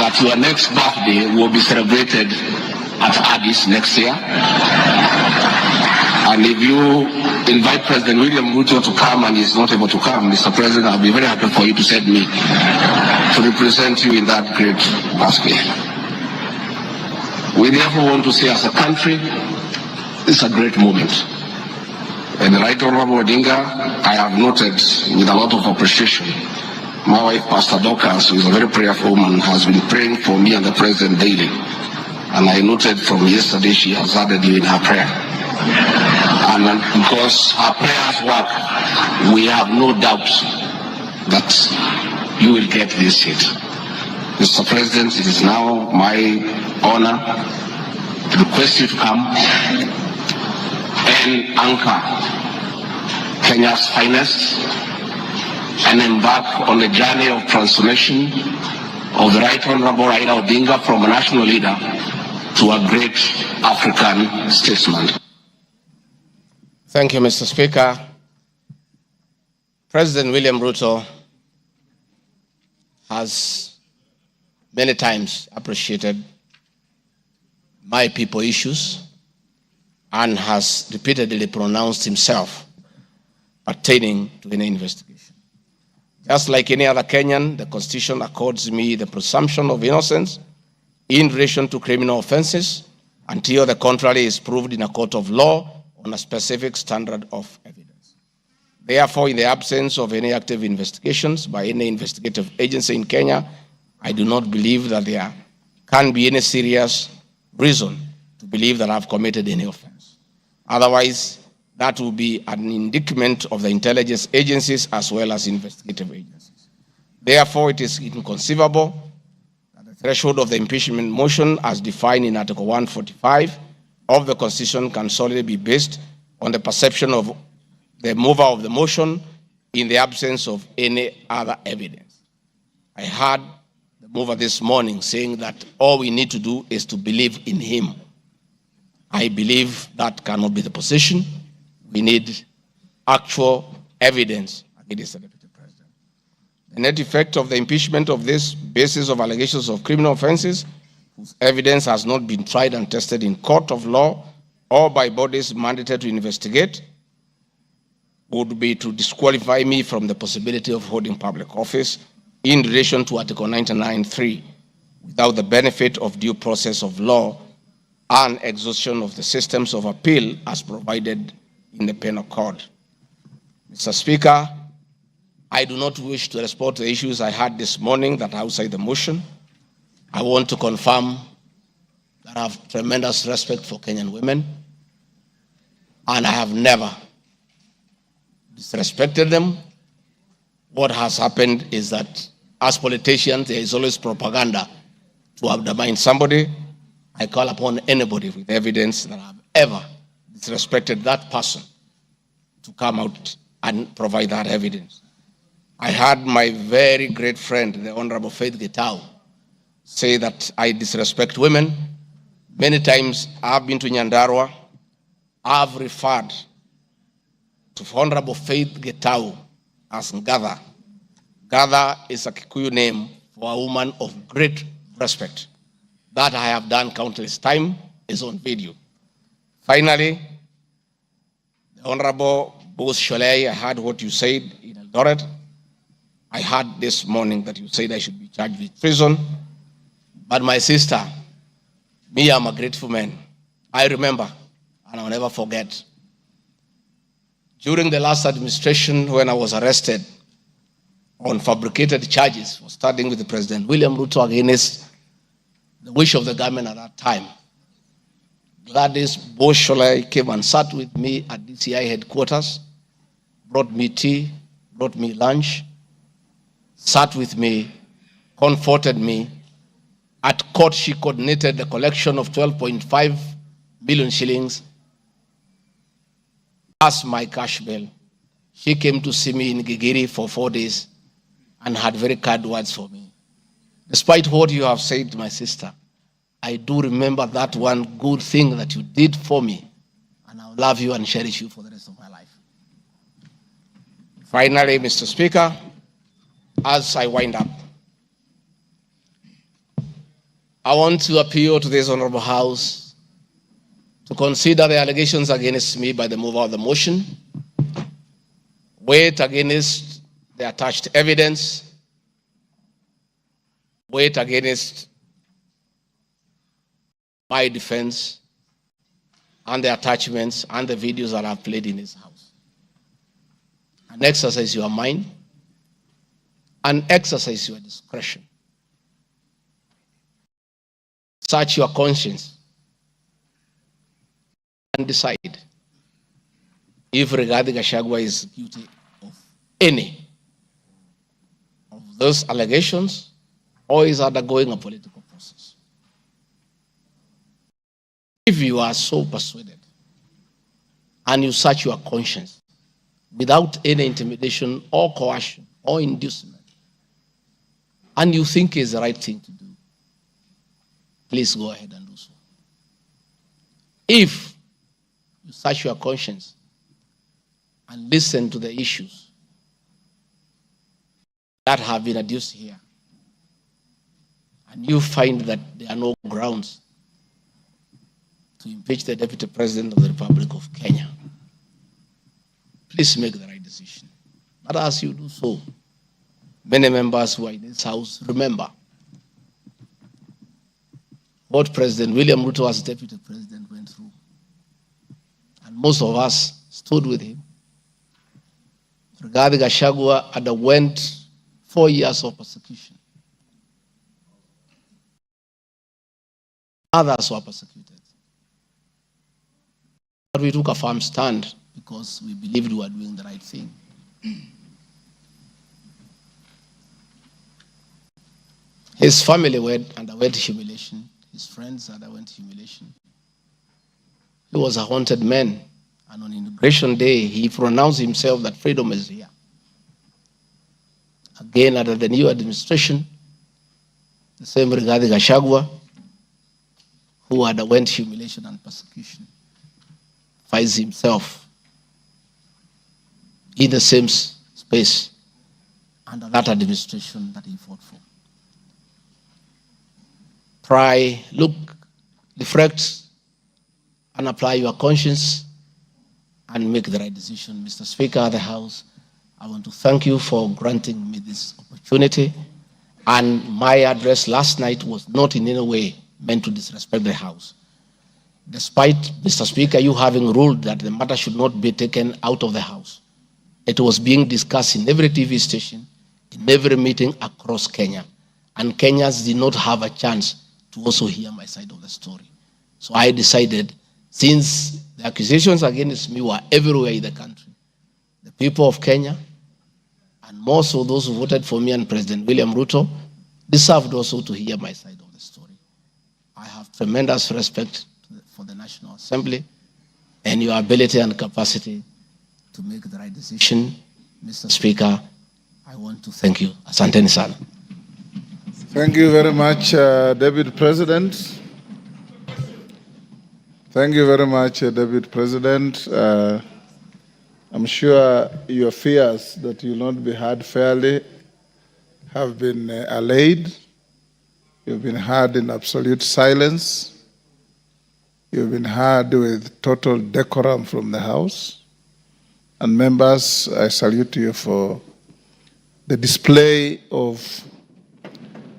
that your next birthday will be celebrated at Addis next year. And if you invite President William Ruto to come and he's not able to come, Mr. President, I'll be very happy for you to send me to represent you in that great birthday. We therefore want to say, as a country, it's a great moment. And the Right Honorable Odinga, I have noted with a lot of appreciation, my wife, Pastor Dorcas, who is a very prayerful woman, has been praying for me and the President daily. And I noted from yesterday she has added you in her prayer. And because her prayers work, we have no doubt that you will get this seat. Mr. President, it is now my honor to request you to come and anchor Kenya's finest and embark on the journey of transformation of the Right Honorable Raila Odinga from a national leader to a great African statesman. Thank you, Mr. Speaker. President William Ruto has many times appreciated my people issues and has repeatedly pronounced himself pertaining to any investigation. Just like any other Kenyan, the Constitution accords me the presumption of innocence in relation to criminal offenses until the contrary is proved in a court of law on a specific standard of evidence. Therefore, in the absence of any active investigations by any investigative agency in Kenya, I do not believe that there can be any serious reason to believe that I've committed any offense. Otherwise, that will be an indictment of the intelligence agencies as well as investigative agencies. Therefore, it is inconceivable that the threshold of the impeachment motion as defined in Article 145 of the Constitution can solely be based on the perception of the mover of the motion in the absence of any other evidence. I heard the mover this morning saying that all we need to do is to believe in him. I believe that cannot be the position. We need actual evidence against the Deputy President. The net effect of the impeachment of this basis of allegations of criminal offenses, whose evidence has not been tried and tested in court of law or by bodies mandated to investigate, would be to disqualify me from the possibility of holding public office in relation to Article 99(3) without the benefit of due process of law and exhaustion of the systems of appeal as provided in the Penal Code. Mr. Speaker, I do not wish to respond to the issues I had this morning that are outside the motion. I want to confirm that I have tremendous respect for Kenyan women, and I have never disrespected them. What has happened is that as politicians, there is always propaganda to undermine somebody. I call upon anybody with evidence that I have ever disrespected that person to come out and provide that evidence. I heard my very great friend, the Honorable Faith Gitau, say that I disrespect women. Many times I've been to Nyandarua. I've referred to Honorable Faith Gitau as Ngatha. Ngatha is a Kikuyu name for a woman of great respect. That I have done countless times, is on video. Finally, the Honorable Bose Sholei, I heard what you said in Eldoret. I heard this morning that you said I should be charged with treason. But my sister, me, I'm a grateful man. I remember, and I'll never forget, during the last administration when I was arrested on fabricated charges for standing with the President William Ruto against the wish of the government at that time, Gladys Bosholai came and sat with me at DCI headquarters, brought me tea, brought me lunch, sat with me, comforted me. At court, she coordinated the collection of 12.5 billion shillings as my cash bail. She came to see me in Gigiri for 4 days and had very kind words for me. Despite what you have said, my sister, I do remember that one good thing that you did for me, and I'll love you and cherish you for the rest of my life. Finally, Mr. Speaker, as I wind up, I want to appeal to this Honorable House to consider the allegations against me by the mover of the motion, weigh it against the attached evidence, weigh it against my defense and the attachments and the videos that I've played in this house. And exercise your mind and exercise your discretion. Search your conscience and decide if Rigathi Gachagua is guilty of any of those allegations or is undergoing a political process. If you are so persuaded and you search your conscience without any intimidation or coercion or inducement, and you think it's the right thing to do, please go ahead and do so. If you search your conscience and listen to the issues that have been adduced here, and you find that there are no grounds to impeach the Deputy President of the Republic of Kenya, please make the right decision. But as you do so, many members who are in this house remember what President William Ruto as Deputy President went through. And most of us stood with him. Rigathi Gachagua underwent 4 years of persecution. Others were persecuted. But we took a firm stand because we believed we were doing the right thing. His family underwent humiliation. His friends underwent humiliation. He was a haunted man. And on Inauguration Day, he pronounced himself that freedom is here. Again, under the new administration, the same Rigathi Gachagua, who underwent humiliation and persecution, finds himself in the same space under that administration that he fought for. Try, look, reflect, and apply your conscience and make the right decision. Mr. Speaker of the House, I want to thank you for granting me this opportunity. And my address last night was not in any way meant to disrespect the House. Despite, Mr. Speaker, you having ruled that the matter should not be taken out of the House, it was being discussed in every TV station, in every meeting across Kenya. And Kenyans did not have a chance to also hear my side of the story. So I decided, since the accusations against me were everywhere in the country, the people of Kenya, and more so those who voted for me and President William Ruto, deserved also to hear my side of the story. I have tremendous respect for the National Assembly and your ability and capacity to make the right decision. Mr. Speaker, I want to thank you. Asanteni sana. Thank you very much, Deputy President. Thank you very much, Deputy President. I'm sure your fears that you will not be heard fairly have been allayed. You've been heard in absolute silence. You've been heard with total decorum from the House. And members, I salute you for the display of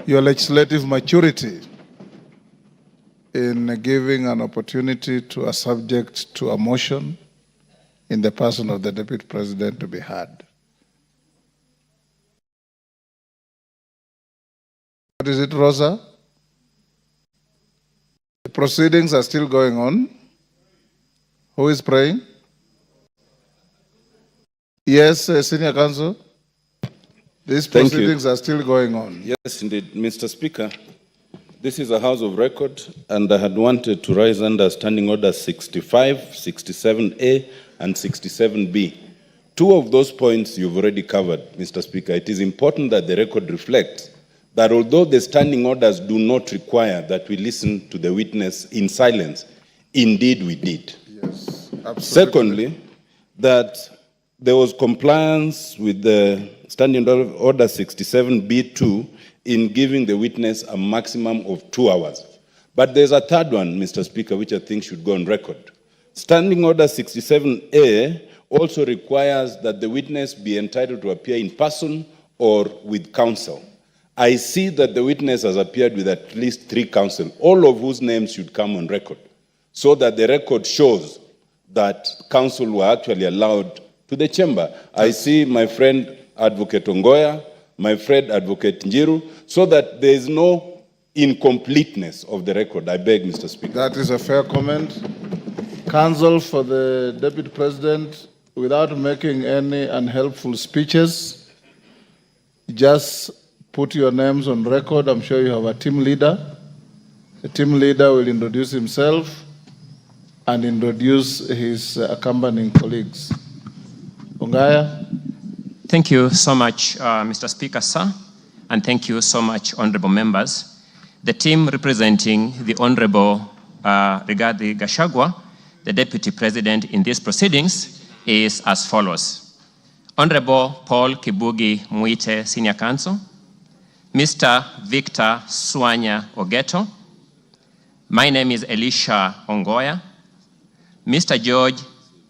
your legislative maturity in giving an opportunity to a subject to a motion in the person of the Deputy President to be heard. What is it, Rosa? The proceedings are still going on. Who is praying? Yes, Senior Counsel. These proceedings are still going on. Yes, indeed. Mr. Speaker, this is a House of Record, and I had wanted to rise under Standing Orders 65, 67A, and 67B. Two of those points you've already covered, Mr. Speaker. It is important that the record reflects that although the standing orders do not require that we listen to the witness in silence, indeed we did. Yes, absolutely. Secondly, that there was compliance with the Standing Order 67B2 in giving the witness a maximum of 2 hours. But there's a third one, Mr. Speaker, which I think should go on record. Standing Order 67A also requires that the witness be entitled to appear in person or with counsel. I see that the witness has appeared with at least 3 counsel, all of whose names should come on record, so that the record shows that counsel were actually allowed to the chamber. I see my friend Advocate Ongoya, my friend Advocate Njiru, so that there is no incompleteness of the record. I beg, Mr. Speaker. That is a fair comment. Counsel for the Deputy President, without making any unhelpful speeches, just put your names on record. I'm sure you have a team leader. The team leader will introduce himself and introduce his accompanying colleagues. Ongaya. Thank you so much, Mr. Speaker, sir, and thank you so much, honorable members. The team representing the Honorable Rigathi Gachagua, the Deputy President in these proceedings, is as follows. Honorable Paul Kibugi Muite, Senior Counsel, Mr. Victor Swanya Ogeto, my name is Elisha Ongoya, Mr. George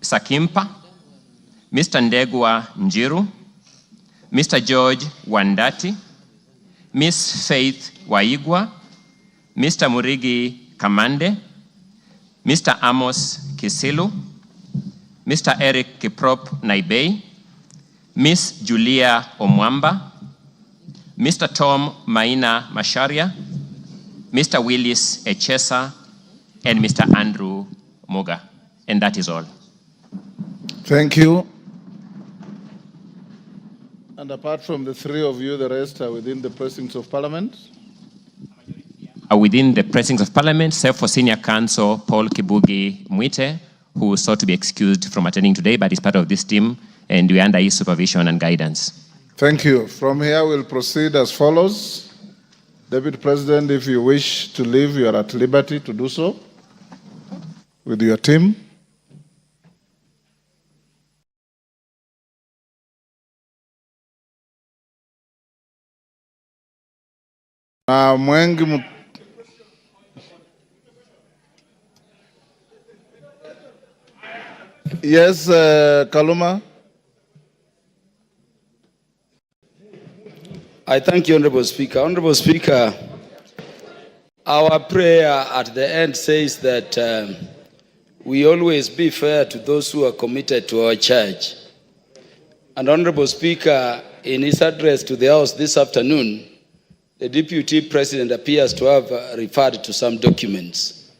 Sakimpa, Mr. Ndegwa Njiru, Mr. George Wandati, Miss Faith Waigwa, Mr. Murigi Kamande, Mr. Amos Kisilu, Mr. Eric Kiprop Naibei, Miss Julia Omwamba, Mr. Tom Maina Masharia, Mr. Willis Echesa, and Mr. Andrew Moga. And that is all. Thank you. And apart from the 3 of you, the rest are within the precincts of Parliament? Are within the precincts of Parliament, save for Senior Counsel Paul Kibugi Mwite, who sought to be excused from attending today, but is part of this team, and we are under his supervision and guidance. Thank you. From here, we'll proceed as follows. Deputy President, if you wish to leave, you are at liberty to do so with your team. Yes, Kaluma. I thank you, Honorable Speaker. Honorable Speaker, our prayer at the end says that we always be fair to those who are committed to our church. And Honorable Speaker, in his address to the House this afternoon, the Deputy President appears to have referred to some documents.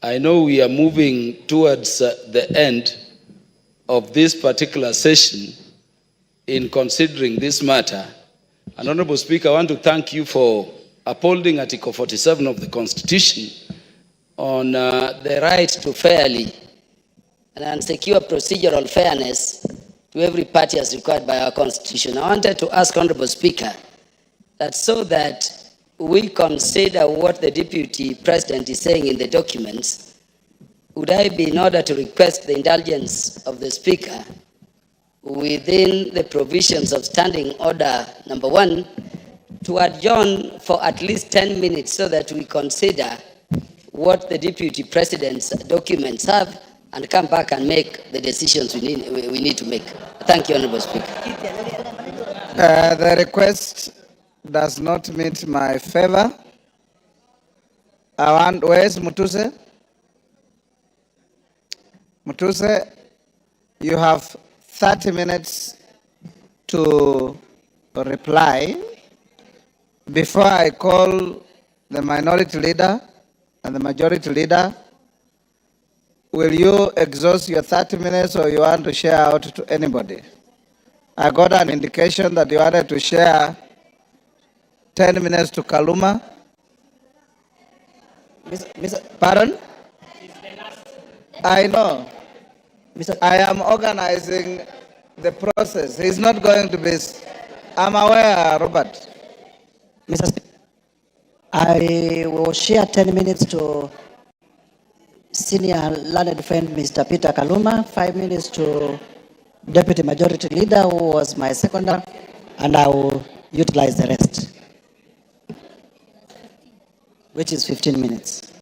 I know we are moving towards the end of this particular session in considering this matter. And Honorable Speaker, I want to thank you for upholding Article 47 of the Constitution on the right to fairly and secure procedural fairness to every party as required by our Constitution. I wanted to ask Honorable Speaker that so that we consider what the Deputy President is saying in the documents, would I be in order to request the indulgence of the Speaker within the provisions of Standing Order number 1 to adjourn for at least 10 minutes so that we consider what the Deputy President's documents have and come back and make the decisions we need to make. Thank you, Honorable Speaker. The request does not meet my favor. Where's Mutuse? Mutuse, you have 30 minutes to reply before I call the minority leader and the majority leader. Will you exhaust your 30 minutes or you want to share out to anybody? I got an indication that you wanted to share 10 minutes to Kaluma. Pardon? I know. I am organizing the process. He's not going to be. I'm aware, Robert. Mr. Speaker, I will share 10 minutes to Senior Learned Friend Mr. Peter Kaluma, 5 minutes to Deputy Majority Leader, who was my seconder, and I will utilize the rest, which is 15 minutes.